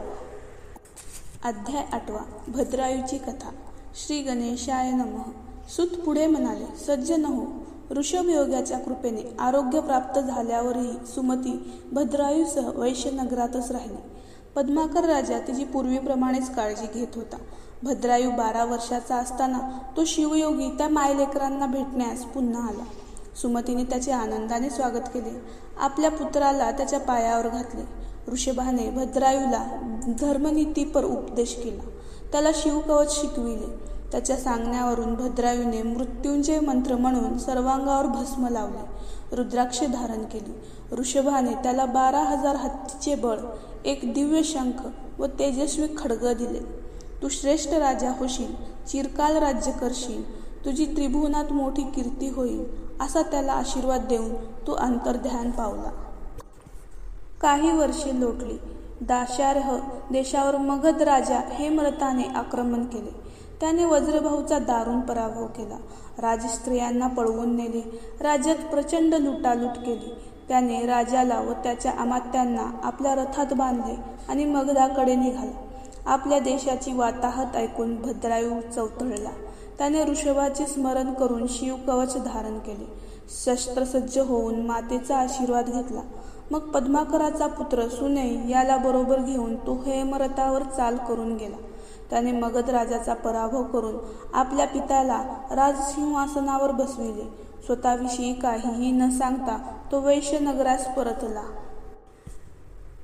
अध्याय 8. भद्रायूची कथा. श्री गणेशाय नमः. सूत पुढे म्हणाले, सज्जन हो, ऋषभ योग्याच्या कृपेने आरोग्य प्राप्त झाल्यावरही सुमती भद्रायूसह वैश्यनगरातच राहिली. पद्माकर राजा तिची पूर्वीप्रमाणेच काळजी घेत होता. भद्रायू 12 वर्षाचा असताना तो शिवयोगी त्या मायलेकरांना भेटण्यास पुन्हा आला. सुमतीने त्याचे आनंदाने स्वागत केले. आपल्या पुत्राला त्याच्या पायावर घातले. ऋषभाने भद्रायूला धर्मनीतीपर उपदेश केला. त्याला शिवकवच शिकविले. त्याच्या सांगण्यावरून भद्रायूने मृत्युंजय मंत्र म्हणून सर्वांगावर भस्म लावले. रुद्राक्ष धारण केली. ऋषभाने त्याला 12,000 हत्तीचे बळ, एक दिव्य शंख व तेजस्वी खड्ग दिले. तू श्रेष्ठ राजा होशील, चिरकाल राज्य करशील, तुझी त्रिभुवनात मोठी कीर्ती होईल असा त्याला आशीर्वाद देऊन तो अंतर्ध्यान पावला. काही वर्षे लोटली. दाशार्ह देशावर मगध राजा हेमरताने आक्रमण केले. त्याने वज्रभाऊचा दारुण पराभव केला. राजस्त्रियांना पळवून नेले. राज्यात प्रचंड लुटालूट केली. त्याने राजाला व त्याच्या अमात्यांना आपल्या रथात बांधले आणि मगधाकडे निघाला. आपल्या देशाची वाताहत ऐकून भद्रायू चवतळला. त्याने ऋषभाचे स्मरण करून शिवकवच धारण केले. शस्त्रसज्ज होऊन मातेचा आशीर्वाद घेतला. मग पद्माकराचा पुत्र सुनय याला बरोबर घेऊन तो हेमरतावर चाल करून गेला. त्याने मगध राजाचा पराभव करून आपल्या पित्याला राजसिंहासनावर बसविले. स्वतःविषयी काहीही न सांगता तो वैश्यनगरास परतला.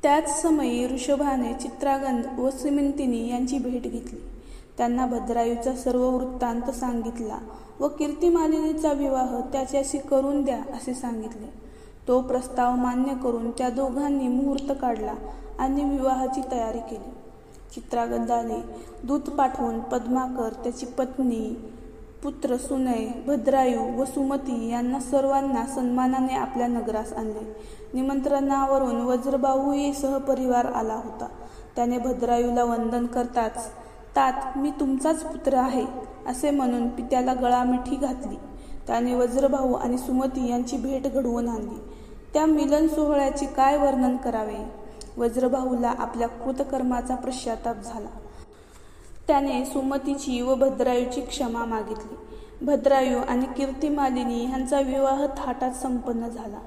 त्याच समयी ऋषभाने चित्रांगद व सिमिंतिनी यांची भेट घेतली. त्यांना भद्रायूचा सर्व वृत्तांत सांगितला व कीर्तिमालिनीचा विवाह त्याच्याशी करून द्या असे सांगितले. तो प्रस्ताव मान्य करून त्या दोघांनी मुहूर्त काढला आणि विवाहाची तयारी केली. चित्रांगदाने दूत पाठवून पद्माकर, त्याची पत्नी, पुत्र सुनय, भद्रायू व सुमती यांना सर्वांना सन्मानाने आपल्या नगरास आणले. निमंत्रणावरून वज्रबाहूही सहपरिवार आला होता. त्याने भद्रायूला वंदन करताच, तात मी तुमचाच पुत्र आहे असे म्हणून पित्याला गळामिठी घातली. त्याने वज्रबाहू आणि सुमती यांची भेट घडवून आणली. त्या मिलन सोहळ्याचे काय वर्णन करावे. वज्रबाहूला आपल्या कृतकर्माचा पश्चाताप झाला. त्याने सुमतीची व भद्रायूची क्षमा मागितली. भद्रायू आणि कीर्तिमालिनी यांचा विवाह थाटात संपन्न झाला.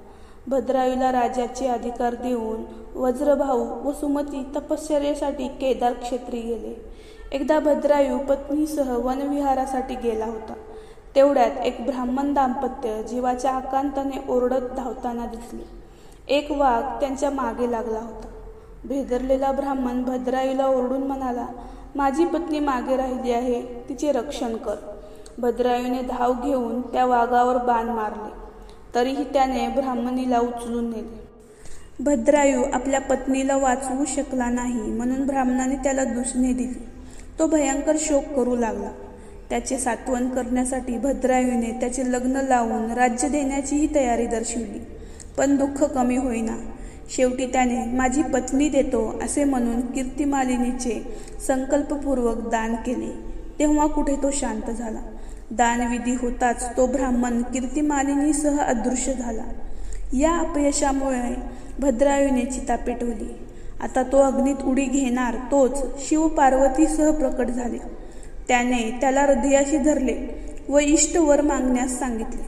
भद्रायूला राज्याचे अधिकार देऊन वज्रबाहू व सुमती तपश्चर्येसाठी केदार क्षेत्री गेले. एकदा भद्रायू पत्नीसह वनविहारासाठी गेला होता. तेवढ्यात एक ब्राह्मण दाम्पत्य जीवाच्या आकांताने ओरडत धावताना दिसले. एक वाघ त्यांच्या मागे लागला होता. भेदरलेला ब्राह्मण भद्रायूला ओरडून म्हणाला, माझी पत्नी मागे राहिली आहे, तिचे रक्षण कर. भद्रायूने धाव घेऊन त्या वाघावर बाण मारले, तरीही त्याने ब्राह्मणीला उचलून नेले. भद्रायू आपल्या पत्नीला वाचवू शकला नाही म्हणून ब्राह्मणाने त्याला दुसणे दिली. तो भयंकर शोक करू लागला. त्याचे सांत्वन करण्यासाठी भद्रायूने त्याचे लग्न लावून राज्य देण्याचीही तयारी दर्शवली, पण दुःख कमी होईना. शेवटी त्याने माझी पत्नी देतो असे म्हणून कीर्तिमालिनीचे संकल्पपूर्वक दान केले. तेव्हा कुठे तो शांत झाला. दानविधी होताच तो ब्राह्मण कीर्तिमालिनीसह अदृश्य झाला. या अपयशामुळे भद्रायूने चिता पेटवली. आता तो अग्नीत उडी घेणार तोच शिव पार्वतीसह प्रकट झाले. त्याने त्याला हृदयाशी धरले व इष्ट वर मागण्यास सांगितले.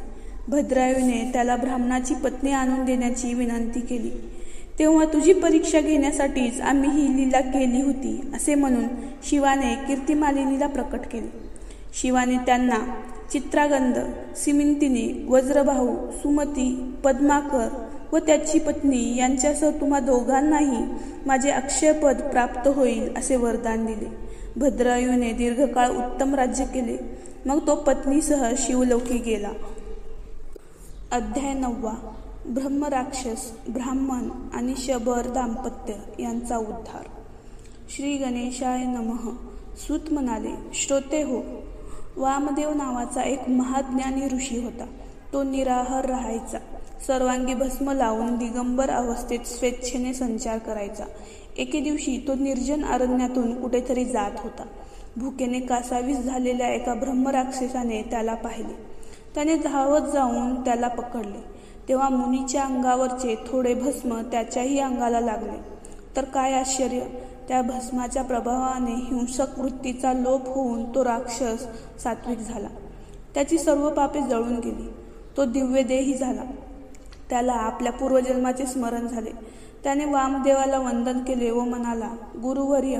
भद्रायूने त्याला ब्राह्मणाची पत्नी आणून देण्याची विनंती केली. तेव्हा तुझी परीक्षा घेण्यासाठीच आम्ही ही लीला केली होती असे म्हणून शिवाने कीर्तिमालिनीला प्रकट केले. शिवाने त्यांना चित्रांगद, सिमिंतिनी, वज्रबाहू, सुमती, पद्माकर व त्याची पत्नी यांच्यासह तुम्हा दोघांनाही माझे अक्षयपद प्राप्त होईल असे वरदान दिले. भद्रायूने दीर्घकाळ उत्तम राज्य केले. मग तो पत्नीसह शिवलोकी गेला. अध्याय 9. ब्रह्मराक्षस, ब्राह्मण आणि शबर दाम्पत्य यांचा उद्धार. श्री गणेशाय नमः. सूत म्हणाले, श्रोते हो, वामदेव नावाचा एक महाज्ञानी ऋषी होता. तो निराहार राहायचा. सर्वांगी भस्म लावून दिगंबर अवस्थेत स्वेच्छेने संचार करायचा. एके दिवशी तो निर्जन अरण्यातून कुठेतरी जात होता. भुकेने कासावीस झालेल्या एका ब्रह्मराक्षसाने त्याला पाहिले. त्याने धावत जाऊन त्याला पकडले. तेव्हा मुनीच्या अंगावरचे थोडे भस्म त्याच्याही अंगाला लागले. तर काय आश्चर्य, त्या भस्माच्या प्रभावाने हिंसक वृत्तीचा लोप होऊन तो राक्षस सात्विक झाला. त्याची सर्व पापे जळून गेली. तो दिव्यदेही झाला. त्याला आपल्या पूर्वजन्माचे स्मरण झाले. त्याने वामदेवाला वंदन केले व म्हणाला, गुरुवर्य,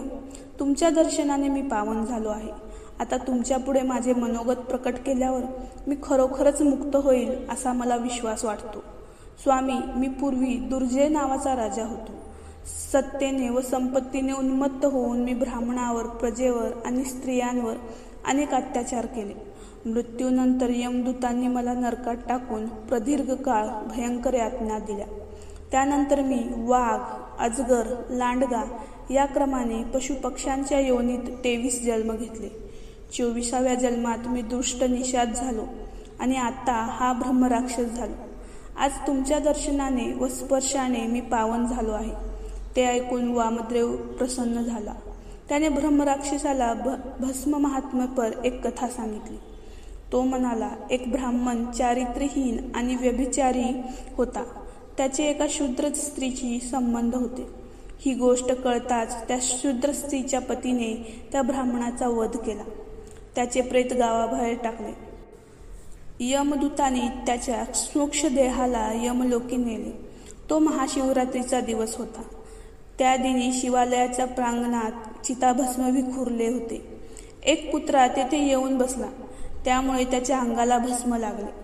तुमच्या दर्शनाने मी पावन झालो आहे. आता तुमच्या पुढे माझे मनोगत प्रकट केल्यावर मी खरोखरच मुक्त होईल असा मला विश्वास वाटतो. स्वामी, मी पूर्वी दुर्जय नावाचा राजा होतो. सत्तेने व संपत्तीने उन्मत्त होऊन मी ब्राह्मणावर, प्रजेवर आणि स्त्रियांवर अनेक अत्याचार केले. मृत्यूनंतर यमदूतांनी मला नरकात टाकून प्रदीर्घ काळ भयंकर यातना दिल्या. त्यानंतर मी वाघ, अजगर, लांडगा या क्रमाने पशुपक्ष्यांच्या योनीत 23 जन्म घेतले. 24व्या जन्मात मी दुष्ट निषाद झालो आणि आता हा ब्रह्मराक्षस झालो. आज तुमच्या दर्शनाने व स्पर्शाने मी पावन झालो आहे. ते ऐकून वामदेव प्रसन्न झाला. त्याने ब्रह्मराक्षसाला भस्म महात्म्यपर एक कथा सांगितली. तो म्हणाला, एक ब्राह्मण चारित्र्यहीन आणि व्यभिचारी होता. त्याचे एका शूद्र स्त्रीशी संबंध होते. ही गोष्ट कळताच त्या शूद्र स्त्रीच्या पतीने त्या ब्राह्मणाचा वध केला. त्याचे प्रेत गावाबाहेर टाकले. यमदूताने त्याच्या सूक्ष्म देहाला यमलोकी नेले. तो महाशिवरात्रीचा दिवस होता. त्या दिनी शिवालयाच्या प्रांगणात चिताभस्म विखुरले होते. एक कुत्रा तेथे येऊन बसला. त्यामुळे त्याच्या अंगाला भस्म लागले.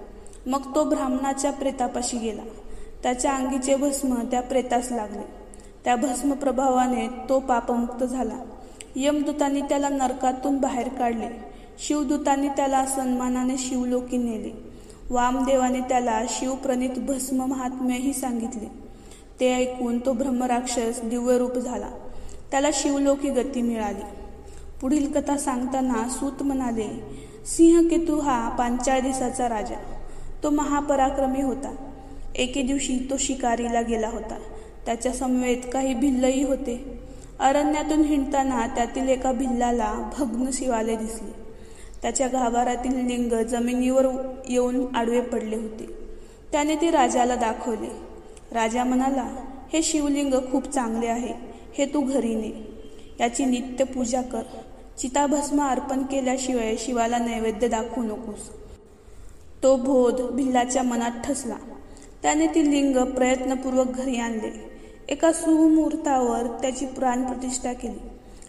मग तो ब्राह्मणाच्या प्रेतापाशी गेला. त्याच्या अंगीचे भस्म त्या प्रेतास लागले. त्या भस्म प्रभावाने तो पापमुक्त झाला. यमदूतांनी त्याला नरकातून बाहेर काढले. शिवदूतांनी त्याला सन्मानाने शिवलोकी नेले. वामदेवाने त्याला शिवप्रणित भस्म महात्म्यही सांगितले. ते ऐकून तो ब्रह्मराक्षस दिव्य रूप झाला. त्याला शिवलोकी गती मिळाली. पुढील कथा सांगताना सूत म्हणाले, सिंहकेतू हा पांचाळ देशाचा राजा. तो महापराक्रमी होता. एके दिवशी तो शिकारीला गेला होता. त्याच्या समवेत काही भिल्लही होते. अरण्यातून हिंडताना त्यातील एका भिल्लाला भग्न शिवालय दिसले. त्याच्या गाभारातील लिंग जमिनीवर येऊन आडवे पडले होते. त्याने ते राजाला दाखवले. राजा म्हणाला, हे शिवलिंग खूप चांगले आहे. हे तू घरी ने. याची नित्य पूजा कर. चिताभस्म अर्पण केल्याशिवाय शिवाला नैवेद्य दाखवू नकोस. तो बोध भिल्लाच्या मनात ठसला. त्याने ती लिंग प्रयत्नपूर्वक घरी आणले. एका सुमुहूर्तावर त्याची प्राणप्रतिष्ठा केली.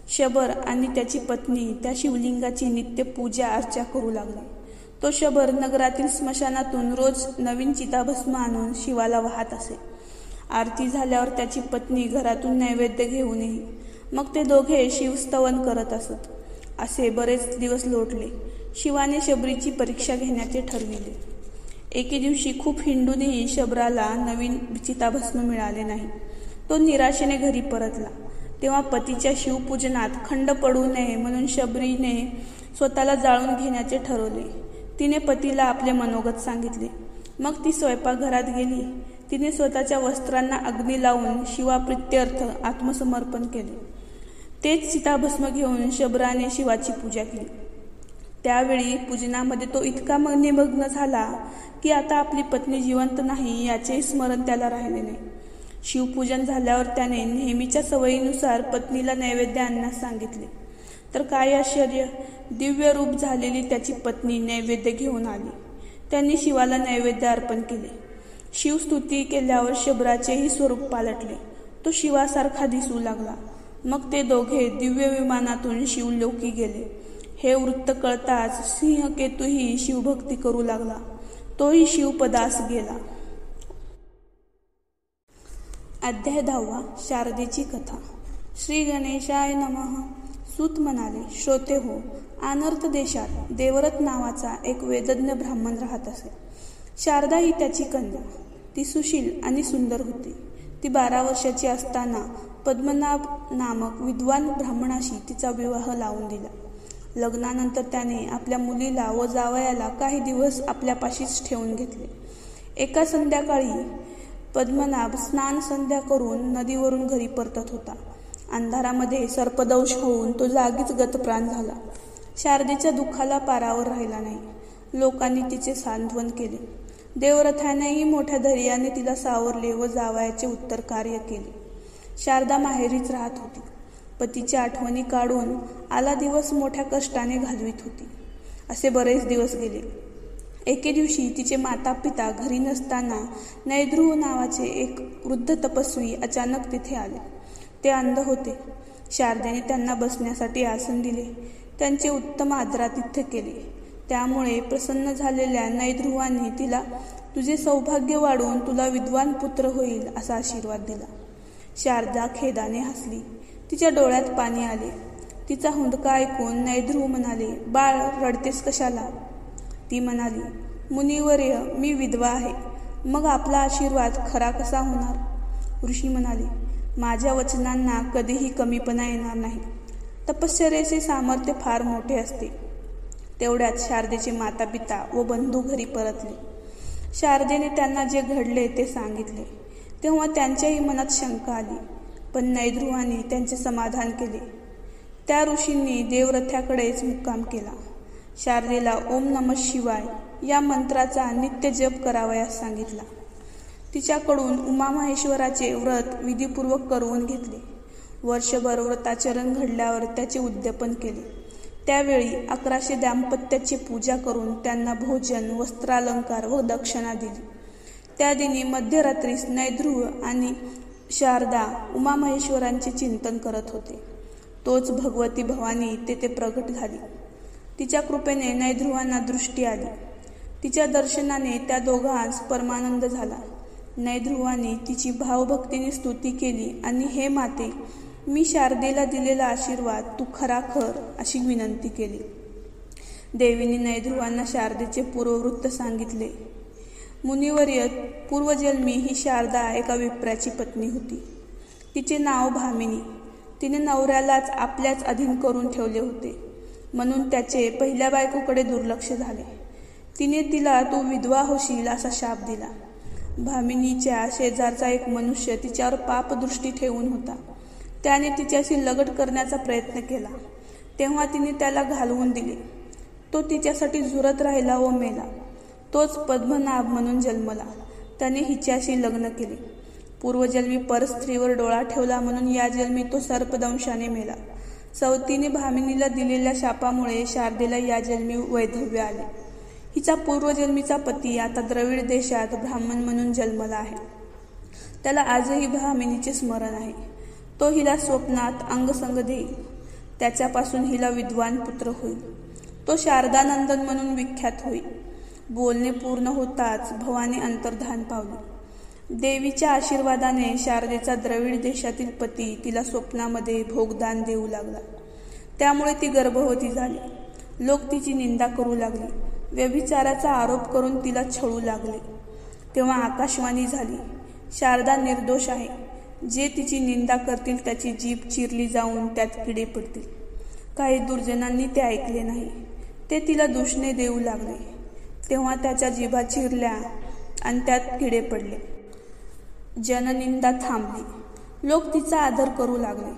शबर आणि त्याची पत्नी त्या शिवलिंगाची नित्य पूजा अर्चा करू लागले. तो शबर नगरातील स्मशानातून रोज नवीन चिताभस्म आणून शिवाला वाहत असे. आरती झाल्यावर त्याची पत्नी घरातून नैवेद्य घेऊन येई. मग ते दोघे शिवस्तवन करत असत. असे बरेच दिवस लोटले. शिवाने शबरीची परीक्षा घेण्याचे ठरविले. एके दिवशी खूप हिंडूनही शबराला नवीन चिताभस्म मिळाले नाही. तो निराशेने घरी परतला. तेव्हा पतीच्या शिवपूजनात खंड पडू नये म्हणून शबरीने स्वतःला जाळून घेण्याचे ठरवले. तिने पतीला आपले मनोगत सांगितले. मग ती स्वयंपाकघरात गेली. तिने स्वतःच्या वस्त्रांना अग्नी लावून शिवाप्रित्यर्थ आत्मसमर्पण केले. तेच चिताभस्म घेऊन शबराने शिवाची पूजा केली. त्यावेळी पूजनामध्ये तो इतका निमग्न झाला की आता आपली पत्नी जिवंत नाही याचे स्मरण त्याला राहिले नाही. शिवपूजन झाल्यावर त्याने नेहमीच्या सवयीनुसार पत्नीला नैवेद्य आणण्यास सांगितले. तर काय आश्चर्य, दिव्य रूप झालेली त्याची पत्नी नैवेद्य घेऊन आली. त्यांनी शिवाला नैवेद्य अर्पण केले. शिवस्तुती केल्यावर शबराचेही स्वरूप पालटले. तो शिवासारखा दिसू लागला. मग ते दोघे दिव्य विमानातून शिवलोकी गेले. हे वृत्त कळताच सिंहकेतूही शिवभक्ती करू लागला. तोही शिवपदास गेला. अध्याय 10. शारदेची कथा. श्री गणेशाय नमः. सूत म्हणाले, श्रोते हो, आनर्त देशात देवरथ नावाचा एक वेदज्ञ ब्राह्मण राहत असे. शारदा ही त्याची कन्या. ती सुशील आणि सुंदर होती. ती 12 वर्षाची असताना पद्मनाभ नामक विद्वान ब्राह्मणाशी तिचा विवाह लावून दिला. लग्नानंतर त्याने आपल्या मुलीला व जावयाला काही दिवस आपल्यापाशीच ठेवून घेतले. एका संध्याकाळी पद्मनाभ स्नान संध्या करून नदीवरून घरी परतत होता. अंधारामध्ये सर्पदंश होऊन तो जागीच गतप्राण झाला. शारदेच्या दुःखाला पारावर राहिला नाही. लोकांनी तिचे सांत्वन केले. देवरथानेही मोठ्या धैर्याने तिला सावरले व जावयाचे उत्तर कार्य केले. शारदा माहेरीच राहत होती. पतीच्या आठवणी काढून आला दिवस मोठ्या कष्टाने घालवित होती. असे बरेच दिवस गेले. एके दिवशी तिचे माता पिता घरी नसताना नैध्रुव नावाचे एक वृद्ध तपस्वी अचानक तिथे आले. ते अंध होते. शारदेने त्यांना बसण्यासाठी आसन दिले. त्यांचे उत्तम आदरातिथ्य केले. त्यामुळे प्रसन्न झालेल्या नैध्रुवाने तिला तुझे सौभाग्य वाढून तुला विद्वान पुत्र होईल असा आशीर्वाद दिला. शारदा खेदाने हसली. तिच्या डोळ्यात पाणी आले. तिचा हुंदका ऐकून नैध्रुव म्हणाले, बाळ, रडतेस कशाला? ती म्हणाली, मुनिवर्य, मी विधवा आहे. मग आपला आशीर्वाद खरा कसा होणार? ऋषी म्हणाले, माझ्या वचनांना कधीही कमीपणा येणार नाही. तपश्चर्येचे सामर्थ्य फार मोठे असते. तेवढ्यात शारदेचे माता पिता व बंधू घरी परतले. शारदेने त्यांना जे घडले ते सांगितले. तेव्हा त्यांच्याही मनात शंका आली. पण नैध्रुवाने त्यांचे समाधान केले. त्या ऋषींनी देवरथ्याकडेच मुक्काम केला. शारदेला ओम नमः शिवाय या मंत्राचा नित्य जप करावयास सांगितला. तिच्याकडून उमामहेश्वराचे व्रत विधीपूर्वक करवून घेतले. वर्षभर व्रताचरण घडल्यावर त्याचे उद्यापन केले. त्यावेळी 1100 दाम्पत्याची पूजा करून त्यांना भोजन, वस्त्रालंकार व दक्षिणा दिली. त्या दिनी मध्यरात्रीस नैध्रुव आणि शारदा उमामहेश्वरांचे चिंतन करत होते. तोच भगवती भवानी तेथे प्रगट झाली. तिच्या कृपेने नैध्रुवांना दृष्टी आली. तिच्या दर्शनाने त्या दोघांस परमानंद झाला. नैध्रुवाने तिची भावभक्तीने स्तुती केली आणि हे माते, मी शारदेला दिलेला आशीर्वाद तू खरा कर अशी विनंती केली. देवीने नैध्रुवांना शारदेचे पूर्ववृत्त सांगितले. मुनिवर्य, पूर्वजन्मी ही शारदा एका विप्राची पत्नी होती. तिचे नाव भामिनी. तिने नवऱ्यालाच आपल्याच अधीन करून ठेवले होते, म्हणून त्याचे पहिल्या बायकोकडे दुर्लक्ष झाले. तिने तिला तू विधवा होशील असा शाप दिला. भामिनीच्या शेजारचा एक मनुष्य तिच्यावर पापदृष्टी ठेवून होता. त्याने तिच्याशी लगट करण्याचा प्रयत्न केला, तेव्हा तिने त्याला घालवून दिले. तो तिच्यासाठी झुरत राहिला व मेला. तोच पद्मनाभ म्हणून जन्मला. त्याने हिच्याशी लग्न केले. पूर्वजन्मी परस्त्रीवर डोळा ठेवला म्हणून या जन्मी तो सर्पदंशाने मेला. सवतीने भामिनीला दिलेल्या शापामुळे शारदेला या जन्मी वैधव्य आले. हिचा पूर्वजन्मीचा पती आता द्रविड देशात ब्राह्मण म्हणून जन्मला आहे. त्याला आजही भामिनीचे स्मरण आहे. तो हिला स्वप्नात अंगसंग देईल. त्याच्यापासून हिला विद्वान पुत्र होईल. तो शारदानंदन म्हणून विख्यात होईल. बोलणे पूर्ण होताच भवानी अंतर्धान पावली. देवीच्या आशीर्वादाने शारदेचा द्रविड देशातील पती तिला स्वप्नामध्ये भोगदान देऊ लागला. त्यामुळे ती गर्भवती झाली. लोक तिची निंदा करू लागले. व्यभिचाराचा आरोप करून तिला छळू लागले. तेव्हा आकाशवाणी झाली, शारदा निर्दोष आहे. जे तिची निंदा करतील त्याची जीभ चिरली जाऊन त्यात किडे पडतील. काही दुर्जनांनी ते ऐकले नाही. ते तिला दूषणे देऊ लागले. तेव्हा त्याच्या जिभा चिरल्या आणि त्यात किडे पडले. जननिंदा थांबली. लोक तिचा आदर करू लागले.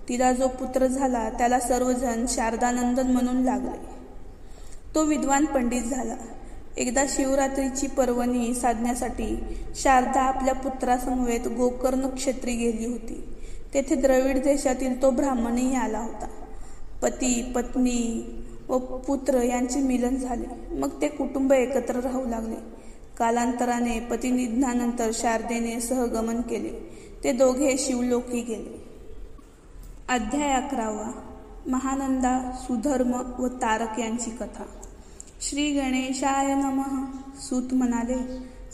तिला जो पुत्र झाला त्याला सर्वजण शारदानंदन म्हणून लागले. तो विद्वान पंडित झाला. एकदा शिवरात्रीची पर्वणी साधण्यासाठी शारदा आपल्या पुत्रासमवेत गोकर्ण क्षेत्री गेली होती. तेथे द्रविड देशातील तो ब्राह्मणही आला होता. पती, पत्नी व पुत्र यांचे मिलन झाले. मग ते कुटुंब एकत्र राहू लागले. कालांतराने पती निधनानंतर शारदेने सहगमन केले. ते दोघे शिवलोकी गेले. अध्याय 11. महानंदा, सुधर्म व तारक यांची कथा. श्री गणेशाय नमः. सूत म्हणाले,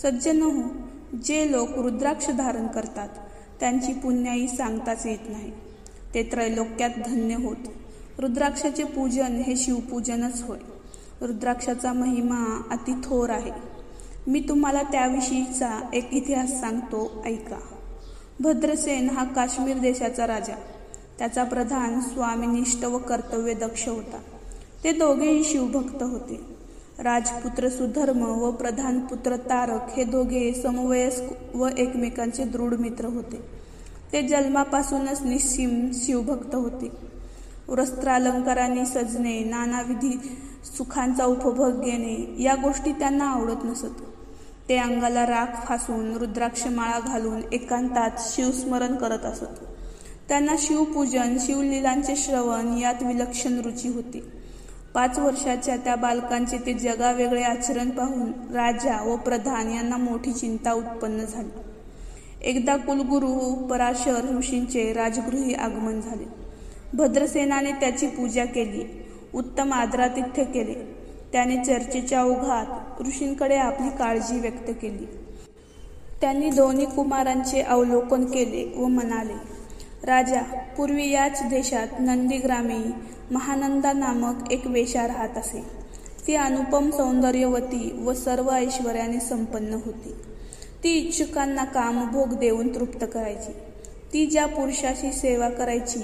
सज्जनो, जे लोक रुद्राक्ष धारण करतात त्यांची पुण्याई सांगताच येत नाही. ते त्रैलोक्यात धन्य होत. रुद्राक्षाचे पूजन हे शिवपूजनच होय. रुद्राक्षाचा महिमा अति थोर आहे. मी तुम्हाला त्याविषयीचा एक इतिहास सांगतो, ऐका. भद्रसेन हा काश्मीर देशाचा राजा. त्याचा प्रधान स्वामिनिष्ठ व कर्तव्यदक्ष होता. ते दोघेही शिवभक्त होते. राजपुत्र सुधर्म व प्रधान पुत्र तारक हे दोघे समवयस्क व एकमेकांचे दृढ मित्र होते. ते जन्मापासूनच निस्सीम शिवभक्त होते. वस्त्रालंकारांनी सजणे, नानाविधी सुखांचा उपभोग घेणे या गोष्टी त्यांना आवडत नसत. ते अंगाला राख फासून रुद्राक्षमाळा घालून एकांतात शिवस्मरण करत असत. त्यांना शिवपूजन, शिवलीलांचे श्रवण यात विलक्षण रुची होती. 5 वर्षाच्या त्या बालकांचे ते जगावेगळे आचरण पाहून राजा व प्रधान यांना मोठी चिंता उत्पन्न झाली. एकदा कुलगुरू पराशर ऋषींचे राजगृही आगमन झाले. भद्रसेनाने त्याची पूजा केली. उत्तम आदरातिथ्य केले. त्याने चर्चेच्या ओघात ऋषींकडे आपली काळजी व्यक्त केली. त्यांनी दोन्ही कुमारांचे अवलोकन केले व म्हणाले, राजा, पूर्वी याच देशात नंदीग्रामी महानंदा नामक एक वेश्या राहत असे. ती अनुपम सौंदर्यवती व सर्व ऐश्वर्याने संपन्न होती. ती इच्छुकांना कामभोग देऊन तृप्त करायची. ती ज्या पुरुषाची सेवा करायची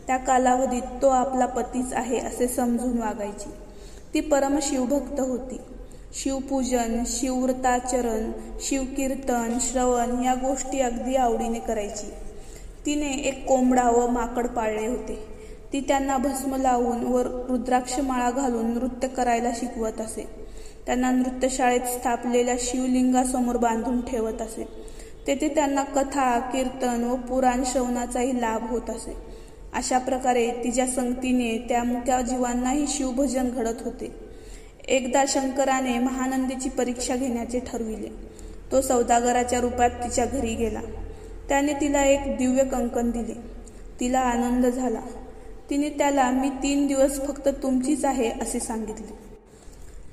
त्या कालावधीत तो आपला पतीच आहे असे समजून वागायची. ती परमशिवभक्त होती. शिवपूजन, शिवव्रताचरण, शिवकीर्तन, श्रवण या गोष्टी अगदी आवडीने करायची. तिने एक कोंबडा व माकड पाळले होते. ती त्यांना भस्म लावून व रुद्राक्षमाळा घालून नृत्य करायला शिकवत असे. त्यांना नृत्यशाळेत स्थापलेल्या शिवलिंगासमोर बांधून ठेवत असे. तेथे त्यांना कथा, कीर्तन व पुराण श्रवणाचाही लाभ होत असे. अशा प्रकारे तिच्या संगतीने त्या मुक्या जीवांनाही शिवभजन घडत होते. एकदा शंकराने महानंदीची परीक्षा घेण्याचे ठरविले. तो सौदागराच्या रूपात तिच्या घरी गेला. त्याने तिला एक दिव्य कंकण दिले. तिला आनंद झाला. तिने त्याला मी 3 दिवस फक्त तुमचीच आहे असे सांगितले.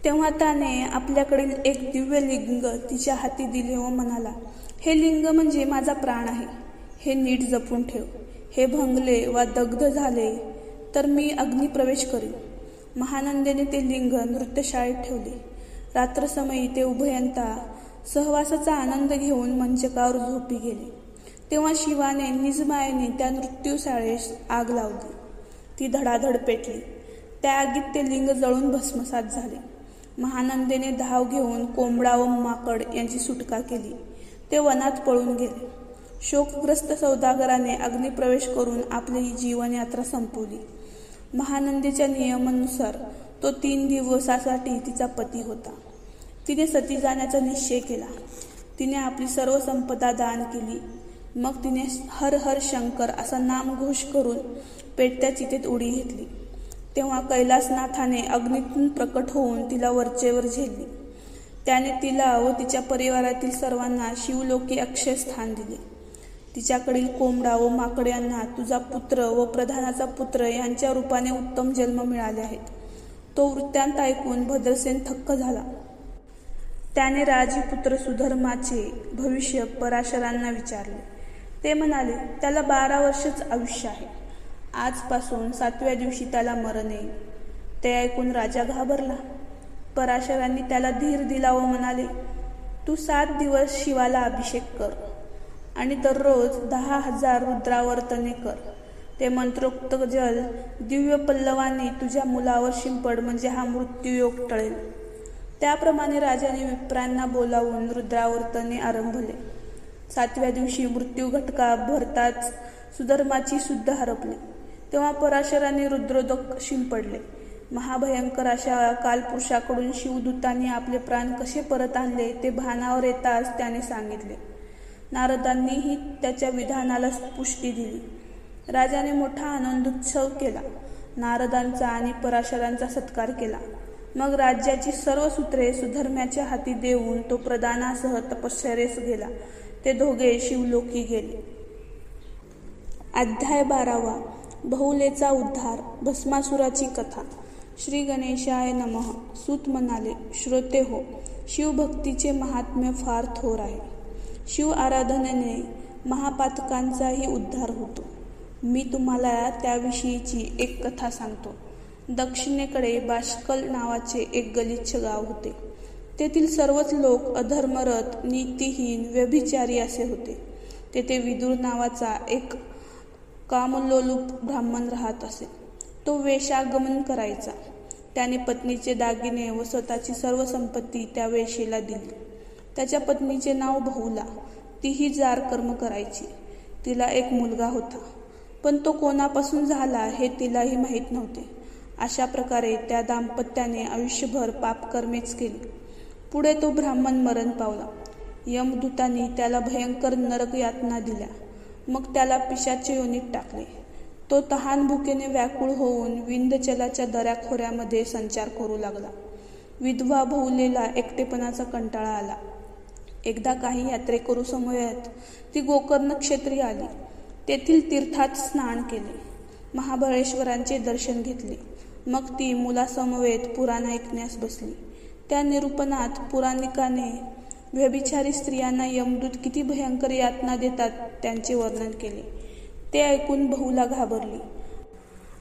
तेव्हा त्याने आपल्याकडील एक दिव्य लिंग तिच्या हाती दिले व म्हणाला, हे लिंग म्हणजे माझा प्राण आहे, हे नीट जपून ठेव. हे भंगले वा दग्ध झाले तर मी अग्निप्रवेश करीन. महानंदेने ते लिंग नृत्यशाळेत ठेवले. रात्रसमयी ते उभयंता सहवासाचा आनंद घेऊन मंचकावर झोपी गेले. तेव्हा शिवाने निजमायेने त्या नृत्यशाळेस आग लावली. ती धडाधड पेटली. त्या आगीत ते लिंग जळून भस्मसात झाले. महानंदेने धाव घेऊन कोंबडा व माकड यांची सुटका केली. ते वनात पळून गेले. शोकग्रस्त सौदागराने अग्निप्रवेश करून आपली जीवनयात्रा संपवली. महानंदेच्या नियमानुसार तो 3 दिवसासाठी तिचा पती होता. तिने सती जाण्याचा निश्चय केला. तिने आपली सर्व संपदा दान केली. मग तिने हर हर शंकर असा नामघोष करून पेटत्या चितेत उडी घेतली. तेव्हा कैलासनाथाने अग्नीतून प्रकट होऊन तिला वरचेवर झेलली. त्याने तिला व तिच्या परिवारातील सर्वांना शिवलोकी अक्षय स्थान दिले. तिच्याकडील कोंबडा व माकड यांना तुझा पुत्र व प्रधानाचा पुत्र यांच्या रूपाने उत्तम जन्म मिळाले आहेत. तो वृत्तांत ऐकून भद्रसेन थक्क झाला. त्याने राजीपुत्र सुधर्माचे भविष्य पराशरांना विचारले. ते म्हणाले, त्याला 12 वर्षच आयुष्य आहे. आजपासून 7व्या दिवशी त्याला मरण येईल. ते ऐकून राजा घाबरला. पराशरांनी त्याला धीर दिला व म्हणाले, तू 7 दिवस शिवाला अभिषेक कर आणि दररोज 10,000 रुद्रावर्तने कर. ते मंत्रोक्त जल दिव्य पल्लवांनी तुझ्या मुलावर शिंपड, म्हणजे हा मृत्यूयोग टळेल. त्याप्रमाणे राजाने विप्रांना बोलावून रुद्रावर्तने आरंभले. 7व्या दिवशी मृत्यू घटका भरताच सुधर्माची शुद्ध हरपली. तेव्हा पराशरांनी रुद्रोदक शिंपडले. महाभयंकर अशा कालपुरुषाकडून शिवदूतांनी आपले प्राण कसे परत आणले ते भानावर येताच त्याने सांगितले. नारदांनीही त्याच्या विधानाला पुष्टी दिली. राजाने मोठा आनंदोत्सव केला. नारदांचा आणि पराशरांचा सत्कार केला. मग राज्याची सर्व सूत्रे सुधर्म्याच्या हाती देऊन तो प्रधानासह तपश्चर्येस गेला. ते दोघे शिवलोकी गेले. अध्याय 12. बहुलेचा उद्धार. भस्मासुराची कथा. श्री गणेशाय नमः. सूत म्हणाले, श्रोते हो, शिवभक्तीचे महात्म्य फार थोर आहे. शिव आराधनेने महापातकांचाही उद्धार होतो. मी तुम्हाला त्याविषयीची एक कथा सांगतो. दक्षिणेकडे बाष्कल नावाचे एक गलिच्छ गाव होते. तेथील सर्वच लोक अधर्मरत, नीतिहीन, व्यभिचारी असे होते. तेथे विदुर नावाचा एक कामलोलूप ब्राह्मण राहत असे. तो वेश्यागमन करायचा. त्याने पत्नीचे दागिने व स्वतःची सर्व संपत्ती त्या वेश्येला दिली. त्याच्या पत्नीचे नाव बहुला. तीही जार कर्म करायची. तिला एक मुलगा होता, पण तो कोणापासून झाला हे तिलाही माहीत नव्हते. अशा प्रकारे त्या दाम्पत्याने आयुष्यभर पापकर्मेच केली. पुढे तो ब्राह्मण मरण पावला. यमदूतांनी त्याला भयंकर नरक यातना दिल्या. मग त्याला पिशाच्य योनीत टाकले. तो तहान भुकेने व्याकुळ होऊन विंध्यचलाच्या दऱ्याखोऱ्यामध्ये संचार करू लागला. विधवा बहुलेला एकटेपणाचा कंटाळा आला. एकदा काही यात्रेकरू समवेत ती गोकर्ण क्षेत्री आली. तेथील तीर्थात स्नान केले. महाबळेश्वरांचे दर्शन घेतले. मग ती मुलासमवेत पुराण ऐकण्यास बसली. त्या निरूपणात पुराणिकाने व्यभिचारी स्त्रियांना यमदूत किती भयंकर यातना देतात त्यांचे वर्णन केले. ते ऐकून बहुला घाबरली.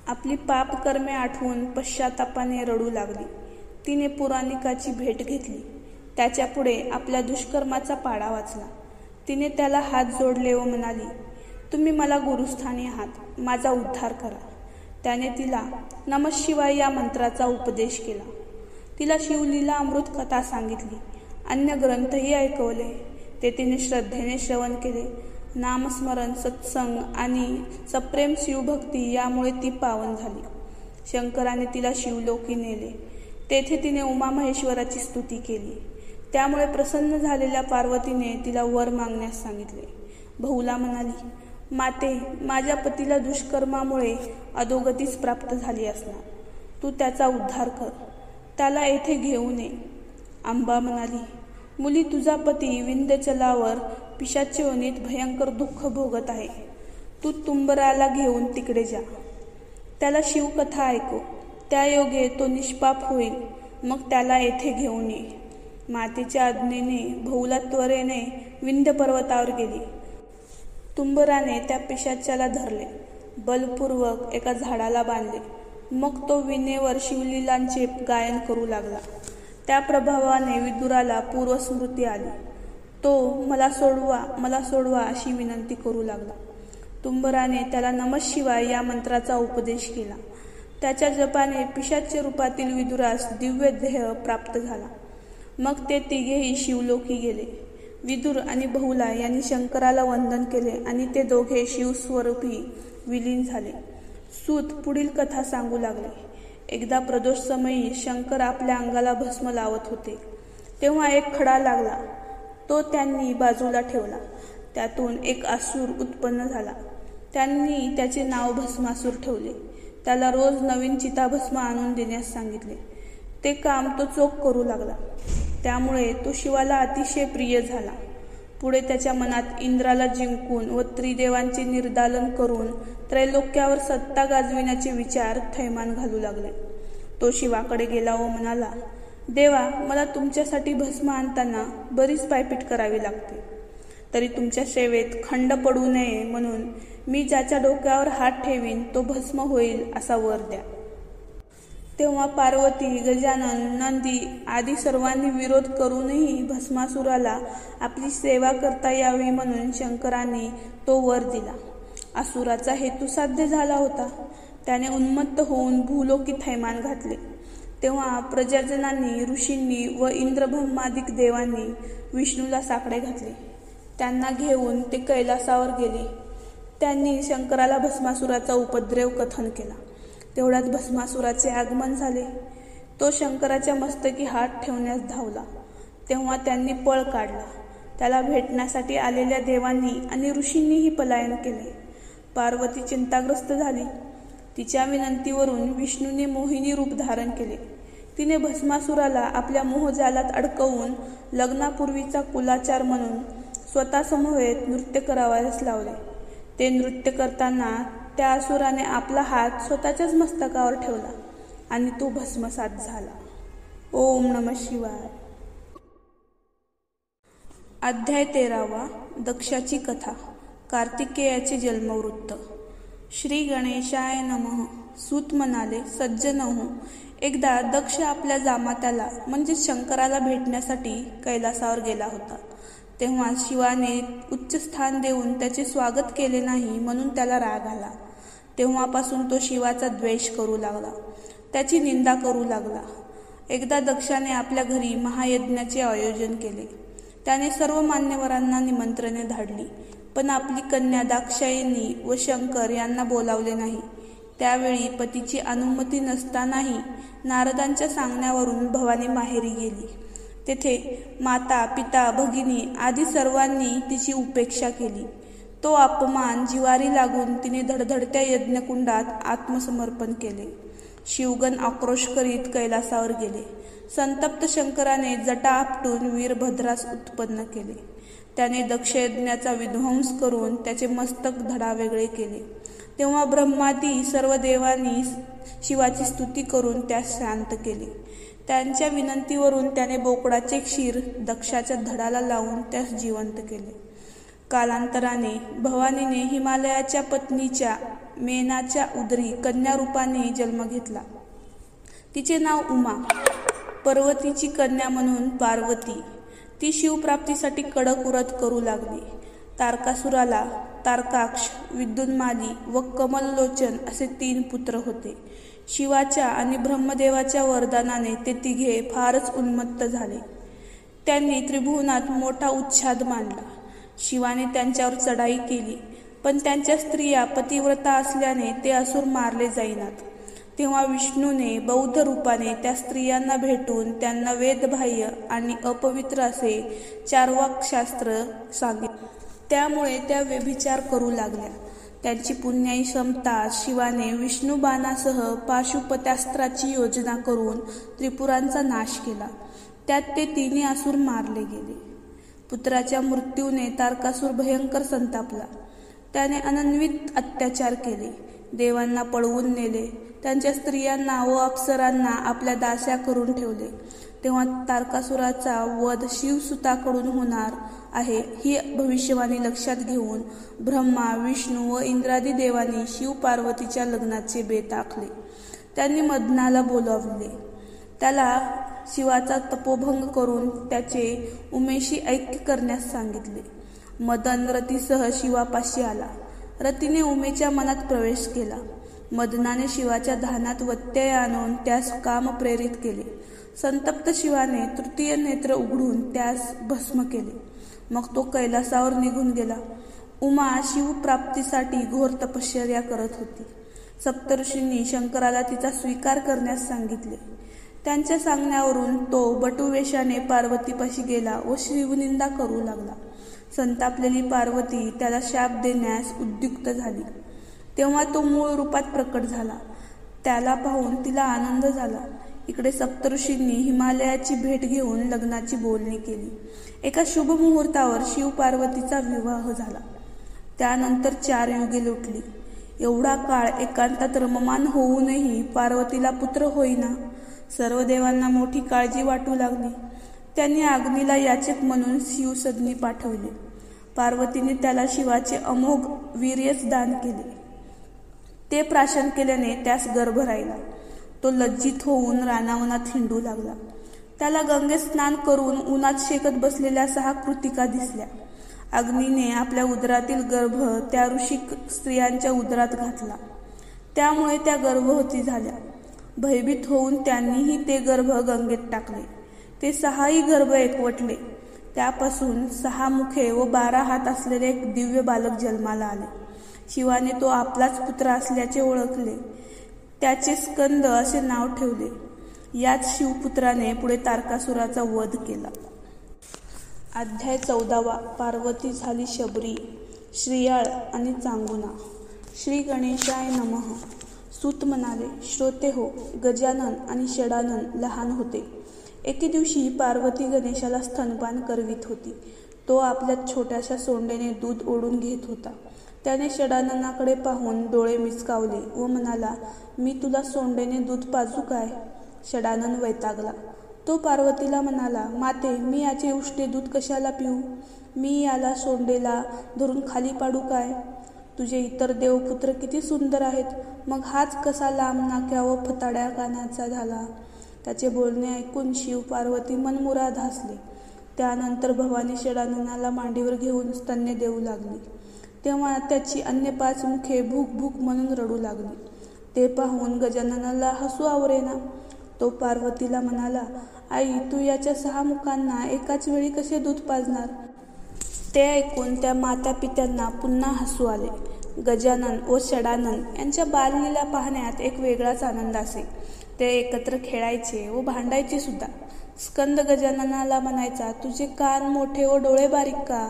आपली पापकर्मे आठवून पश्चातापाने रडू लागली. तिने पुराणिकाची भेट घेतली. त्याच्यापुढे आपल्या दुष्कर्माचा पाडा वाचला. तिने त्याला हात जोडले व म्हणाली, तुम्ही मला गुरुस्थानी आहात, माझा उद्धार करा. त्याने तिला नमःशिवाय या मंत्राचा उपदेश केला. तिला शिवलीला अमृत कथा सांगितली. अन्य ग्रंथही ऐकवले. ते तिने श्रद्धेने श्रवण केले. नामस्मरण, सत्संग आणि सप्रेम शिवभक्ती यामुळे ती पावन झाली. शंकराने तिला शिवलोकी नेले. तेथे तिने उमामहेश्वराची स्तुती केली. त्यामुळे प्रसन्न झालेल्या पार्वतीने तिला वर मागण्यास सांगितले. बहुला म्हणाली, माते, माझ्या पतीला दुष्कर्मामुळे अधोगतीच प्राप्त झाली असणार. तू त्याचा उद्धार कर. त्याला येथे घेऊन ये. अंबा म्हणाली, मुली, तुझा पती विंध्यचलावर पिशाच्य योनीत भयंकर दुःख भोगत आहे. तू तुंबराला घेऊन तिकडे जा. त्याला शिवकथा ऐकव. त्या योगे तो निष्पाप होईल. मग त्याला येथे घेऊन ये. मातेच्या आज्ञेने बहुला त्वरेने विंध्य पर्वतावर गेली. तुंबराने त्या पिशाच्याला धरले, बलपूर्वक एका झाडाला बांधले. मग तो वीणेवर शिवलीलांचे गायन करू लागला. त्या प्रभावाने विदुराला पूर्वस्मृती आली. तो मला सोडवा अशी विनंती करू लागला. तुंबराने त्याला नमः शिवाय या मंत्राचा उपदेश केला. त्याच्या जपाने पिशाच्य रूपातील विदुरास दिव्य देह प्राप्त झाला. मग ते तिघेही शिवलोकी गेले. विदुर आणि बहुला यांनी शंकराला वंदन केले आणि ते दोघे शिवस्वरूपी विलीन झाले. सूत पुढील कथा सांगू लागले. एकदा प्रदोष समयी शंकर आपल्या अंगाला भस्म लावत होते, तेव्हा एक खडा लागला. तो त्यांनी बाजूला ठेवला. त्यातून एक असुर उत्पन्न झाला. त्यांनी त्याचे नाव भस्मासूर ठेवले. त्याला रोज नवीन चिताभस्म आणून देण्यास सांगितले. ते काम तो चोख करू लागला. त्यामुळे तो शिवाला अतिशय प्रिय झाला. पुढे त्याच्या मनात इंद्राला जिंकून व त्रिदेवांचे निर्दालन करून त्रैलोक्यावर सत्ता गाजविण्याचे विचार थैमान घालू लागले. तो शिवाकडे गेला व म्हणाला, देवा, मला तुमच्यासाठी भस्म आणताना बरीच पायपीट करावी लागते. तरी तुमच्या सेवेत खंड पडू नये म्हणून मी ज्याच्या डोक्यावर हात ठेवीन तो भस्म होईल असा वर द्या. तेव्हा पार्वती, गजानन, नंदी आदी सर्वांनी विरोध करूनही भस्मासुराला आपली सेवा करता यावी म्हणून शंकरांनी तो वर दिला. असुराचा हेतू साध्य झाला होता. त्याने उन्मत्त होऊन भूलोकी थैमान घातले. तेव्हा प्रजाजनांनी, ऋषींनी व इंद्रब्रह्मादिक देवांनी विष्णूला साकडे घातले. त्यांना घेऊन ते कैलासावर गेले. त्यांनी शंकराला भस्मासुराचा उपद्रव कथन केला. तेवढ्यात भस्मासुराचे आगमन झाले. तो शंकराच्या मस्तकी हात ठेवण्यास धावला. तेव्हा त्यांनी पळ काढला. त्याला भेटण्यासाठी आलेल्या देवांनी आणि ऋषींनीही पलायन केले. पार्वती चिंताग्रस्त झाली. तिच्या विनंतीवरून विष्णूने मोहिनी रूप धारण केले. तिने भस्मासुराला आपल्या मोहजालात अडकवून लग्नापूर्वीचा कुलाचार म्हणून स्वतःसमवेत नृत्य करावयास लावले. ते नृत्य करताना त्या असुराने आपला हात स्वतःच्याच मस्तकावर ठेवला आणि तो भस्मसात झाला. ओम नमः शिवाय. अध्याय 13. दक्षाची कथा. कार्तिकेयाचे जन्मवृत्त. श्री गणेशाय नमः. सूत म्हणाले, सज्जनहो, एकदा दक्ष आपल्या जामात्याला म्हणजे शंकराला भेटण्यासाठी कैलासावर गेला होता. तेव्हा शिवाने उच्च स्थान देऊन त्याचे स्वागत केले नाही म्हणून त्याला राग आला. तेव्हापासून तो शिवाचा द्वेष करू लागला, त्याची निंदा करू लागला. एकदा दक्षाने आपल्या घरी महायज्ञाचे आयोजन केले. त्याने सर्व मान्यवरांना निमंत्रणे धाडली, पण आपली कन्या दाक्षायणी व शंकर यांना बोलावले नाही. त्यावेळी पतीची अनुमती नसतानाही नारदांच्या सांगण्यावरून भवानी माहेरी गेली. तेथे माता, पिता, भगिनी आदी सर्वांनी तिची उपेक्षा केली. तो अपमान जिवारी लागून तिने धडधडत्या यज्ञकुंडात आत्मसमर्पण केले. शिवगण आक्रोश करीत कैलासावर गेले. संतप्त शंकराने जटा आपटून वीरभद्रास उत्पन्न केले. त्याने दक्षयज्ञाचा विध्वंस करून त्याचे मस्तक धडावेगळे केले. तेव्हा ब्रह्मादी सर्व देवांनी शिवाची स्तुती करून त्यास शांत केले. त्यांच्या विनंतीवरून त्याने बोकडाचे क्षीर दक्षाच्या धडाला लावून त्यास जिवंत केले. कालांतराने भवानीने हिमालयाच्या पत्नीच्या मेनाच्या उदरी कन्यारूपाने जन्म घेतला. तिचे नाव उमा. पर्वतीची कन्या म्हणून पार्वती. ती शिवप्राप्तीसाठी कडक व्रत करू लागली. तारकासुराला तारकाक्ष, विद्युन्माली व कमललोचन असे 3 पुत्र होते. शिवाच्या आणि ब्रह्मदेवाच्या वरदानाने ते तिघे फारच उन्मत्त झाले. त्यांनी त्रिभुवनात मोठा उच्छाद मांडला. शिवाने त्यांच्यावर चढाई केली, पण त्यांच्या स्त्रिया पतिव्रता असल्याने ते असुर मारले जाईनात. तेव्हा विष्णूने बौद्ध रूपाने त्या स्त्रियांना भेटून त्यांना वेदबाह्य आणि अपवित्र असे चार्वाकशास्त्र सांगितले. त्यामुळे त्या व्यभिचार करू लागल्या. त्यांची पुण्याई क्षमता शिवाने विष्णुबाणासह पाशुपत्यास्त्राची योजना करून त्रिपुरांचा नाश केला. त्यात ते 3 असुर मारले गेले. पुत्राच्या मृत्यूने तारकासूर भयंकर संतापला. त्याने अनन्वित अत्याचार केले. देवांना पळवून नेले. त्यांच्या स्त्रियांना व अप्सरांना आपल्या दास्या करून ठेवले. तेव्हा तारकासुराचा वध शिवसुताकडून होणार आहे ही भविष्यवाणी लक्षात घेऊन ब्रह्मा, विष्णू व इंद्रादी देवांनी शिव पार्वतीच्या लग्नाचे बेत आखले. त्यांनी मदनाला बोलावले. त्याला शिवाचा तपोभंग करून त्याचे उमेशी ऐक्य करण्यास सांगितले. मदन रतीसह शिवापाशी आला. रतीने उमेच्या मनात प्रवेश केला. मदनाने शिवाच्या धानात व्यत्यय आणून त्यास काम प्रेरित केले. संतप्त शिवाने तृतीय नेत्र उघडून त्यास भस्म केले. मग तो कैलासावर निघून गेला. उमा शिवप्राप्तीसाठी घोर तपश्चर्या करत होती. सप्तऋषींनी शंकराला तिचा स्वीकार करण्यास सांगितले. त्यांच्या सांगण्यावरून तो बटुवेशाने पार्वतीपाशी गेला व शिवनिंदा करू लागला. संतापलेली पार्वती त्याला शाप देण्यास उद्युक्त झाली. तेव्हा तो मूळ रूपात प्रकट झाला. त्याला पाहून तिला आनंद झाला. इकडे सप्तऋषींनी हिमालयाची भेट घेऊन लग्नाची बोलणी केली. एका शुभ मुहूर्तावर शिव पार्वतीचा विवाह झाला. त्यानंतर 4 युगे लुटली. एवढा काळ एकांतात रममान होऊनही पार्वतीला पुत्र होईना. सर्व देवांना मोठी काळजी वाटू लागली. त्यांनी अग्नीला याचक म्हणून शिवसदनी पाठवले. पार्वतीने त्याला शिवाचे अमोघ वीर्यच दान केले. ते प्राशन केल्याने त्यास गर्भ राहिला. तो लज्जित होऊन रानावनात हिंडू लागला. त्याला गंगेत स्नान करून उन्हात शेकत बसलेल्या 6 कृतिका दिसल्या. अग्नीने आपल्या उदरातील गर्भ त्या ऋषी स्त्रियांच्या उदरात घातला. त्यामुळे त्या गर्भवती झाल्या. भयभीत होऊन त्यांनीही ते गर्भ गंगेत टाकले. ते 6ही गर्भ एकवटले. त्यापासून 6 मुखे व 12 हात असलेले एक दिव्य बालक जन्माला आले. शिवाने तो आपलाच पुत्र असल्याचे ओळखले. त्याचे स्कंद असे नाव ठेवले. याच शिवपुत्राने पुढे तारकासुराचा वध केला. अध्याय 14. पार्वती झाली शबरी, श्रीयाळ आणि चांगुना. श्री गणेशाय नमः. सूत म्हणाले, श्रोते हो, गजानन आणि षडानन लहान होते. एके दिवशी पार्वती गणेशाला स्तनपान करवित होती. तो आपल्या छोट्याशा सोंडेने दूध ओढून घेत होता. त्याने षडाननाकडे पाहून डोळे मिचकावले व म्हणाला, मी तुला सोंडेने दूध पाजू काय? षडानन वैतागला. तो पार्वतीला म्हणाला, माते, मी याचे उष्टे दूध कशाला पिऊ? मी याला सोंडेला धरून खाली पाडू काय? तुझे इतर देवपुत्र किती सुंदर आहेत, मग हाच कसा लांब नाक्या व फताड्या कानाचा झाला? त्याचे बोलणे ऐकून शिव पार्वती मनमुराद हसले. त्यानंतर भवानी षडाननाला मांडीवर घेऊन स्तन्य देऊ लागली. तेव्हा त्याची अन्य 5 मुखे भूक भूक म्हणून रडू लागली. ते पाहून गजाननाला हसू आवरेना. तो पार्वतीला म्हणाला, आई, तू याच्या 6 मुखांना एकाच वेळी कसे दूध पाजणार? ते ऐकून त्या माता पित्यांना पुन्हा हसू आले. गजानन व षडानन यांच्या बाललीला पाहण्यात एक वेगळाच आनंद असे. ते एकत्र खेळायचे व भांडायचे सुद्धा. स्कंद गजाननाला म्हणायचा, तुझे कान मोठे व डोळे बारीक का?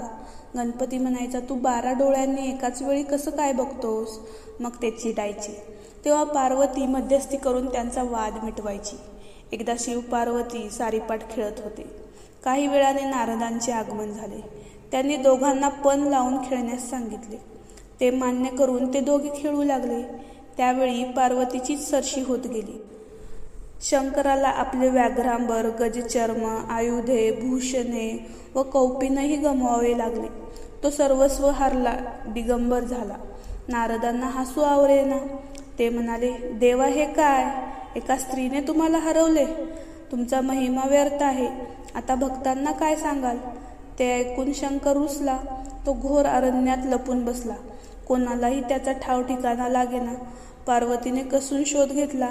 गणपती म्हणायचा, तू 12 डोळ्यांनी एकाच वेळी कसं काय बघतोस? मग ते चिडायचे. तेव्हा पार्वती मध्यस्थी करून त्यांचा वाद मिटवायची. एकदा शिव पार्वती सारीपाट खेळत होते. काही वेळाने नारदांचे आगमन झाले. त्यांनी दोघांना पण लावून खेळण्यास सांगितले. ते मान्य करून ते दोघे खेळू लागले. त्यावेळी पार्वतीचीच सरशी होत गेली. शंकराला आपले व्याघ्रांबर, गजचर्म, आयुधे, भूषणे व कौपीनही गमवावे लागले. तो सर्वस्व हरला, दिगंबर झाला. नारदांना हसू आवरेना. ते म्हणाले, देवा, हे काय? एका स्त्रीने तुम्हाला हरवले. तुमचा महिमा व्यर्थ आहे. आता भक्तांना काय सांगाल? ते ऐकून शंकर रुसला. तो घोर अरण्यात लपून बसला. कोणालाही त्याचा ठाव ठिकाणा लागेना. पार्वतीने कसून शोध घेतला.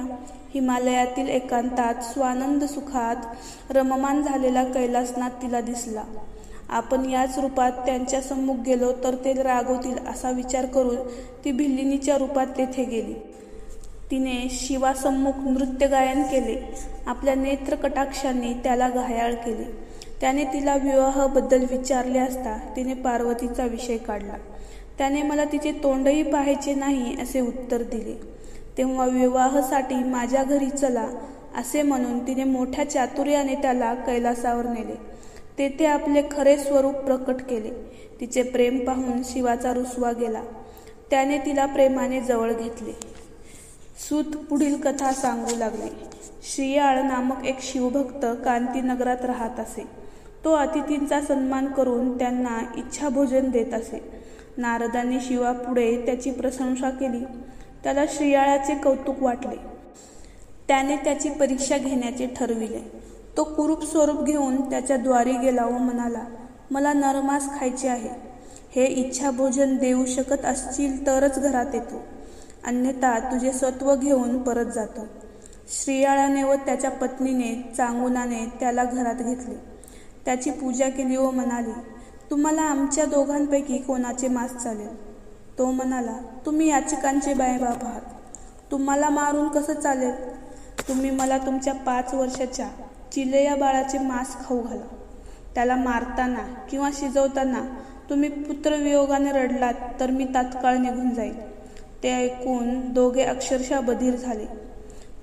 हिमालयातील एकांतात स्वानंद सुखात रममान झालेला कैलासनाथ तिला दिसला. आपण याच रूपात त्यांच्या सम्मुख गेलो तर ते रागवतील असा विचार करून ती भिल्लिनीच्या रूपात तेथे गेली. तिने शिवासम्मुख नृत्य गायन केले. आपल्या नेत्र कटाक्षांनी त्याला घायाळ केले. त्याने तिला विवाहाबद्दल विचारले असता तिने पार्वतीचा विषय काढला. त्याने मला तिचे तोंडही पाहायचे नाही असे उत्तर दिले. तेव्हा विवाहासाठी माझ्या घरी चला असे म्हणून तिने मोठ्या चातुर्याने त्याला कैलासावर नेले. तेथे आपले खरे स्वरूप प्रकट केले. तिचे प्रेम पाहून शिवाचा रुसवा गेला. त्याने तिला प्रेमाने जवळ घेतले. सूत पुढील कथा सांगू लागले. श्रीयाळ नामक एक शिवभक्त कांतीनगरात राहत असे. तो अतिथींचा सन्मान करून त्यांना इच्छाभोजन देत असे. नारदांनी शिवापुढे त्याची प्रशंसा केली. त्याला श्रीयाळाचे कौतुक वाटले. त्याने त्याची परीक्षा घेण्याचे ठरविले. तो कुरूप स्वरूप घेऊन त्याच्या द्वारी गेला व म्हणाला, मला नरमास खायचे आहे. हे इच्छाभोजन देऊ शकत असतील तरच घरात येतो, अन्यथा तुझे सत्व घेऊन परत जातो. श्रीयाळाने व त्याच्या पत्नीने चांगुनाने त्याला घरात घेतले. त्याची पूजा केली व म्हणाली, तुम्हाला आमच्या दोघांपैकी कोणाचे मास चालेल? तो म्हणाला, तुम्ही याचकांचे बाप आहात. तुम्हाला मारून कसं चालेल? तुम्ही मला तुमच्या 5 वर्षाच्या चिलेया बाळाचे मांस खाऊ घाला. त्याला मारताना किंवा शिजवताना तुम्ही पुत्रवियोगाने रडलात तर मी तात्काळ निघून जाईल. ते ऐकून दोघे अक्षरशः बधीर झाले.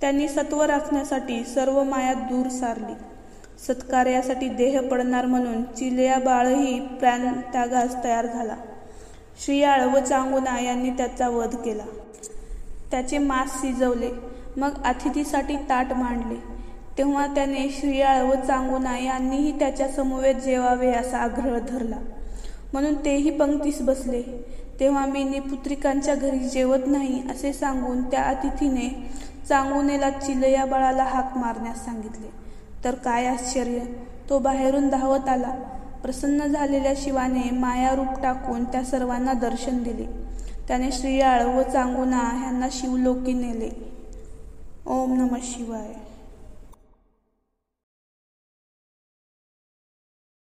त्यांनी सत्व राखण्यासाठी सर्व माया दूर सारली. सत्कार्यासाठी देह पडणार म्हणून चिलेया बाळही प्राणत्यागास तयार झाला. श्रीयाळ व चांगुना यांनी त्याचा वध केला. त्याचे मांस शिजवले. मग अतिथीसाठी ताट मांडले. तेव्हा त्याने श्रीयाळ व चांगुना यांनीही त्याच्या समवेत जेवावे असा आग्रह धरला, म्हणून तेही पंक्तीस बसले. तेव्हा मी पुत्रिकांच्या घरी जेवत नाही असे सांगून त्या अतिथीने चांगुनेला चिलया बाळाला हाक मारण्यास सांगितले. तर काय आश्चर्य, तो बाहेरून धावत आला. प्रसन्न झालेल्या शिवाने मायारूप टाकून त्या सर्वांना दर्शन दिले. त्याने श्रीयाळ व चांगुना यांना शिवलोकी नेले. ओम नमः शिवाय.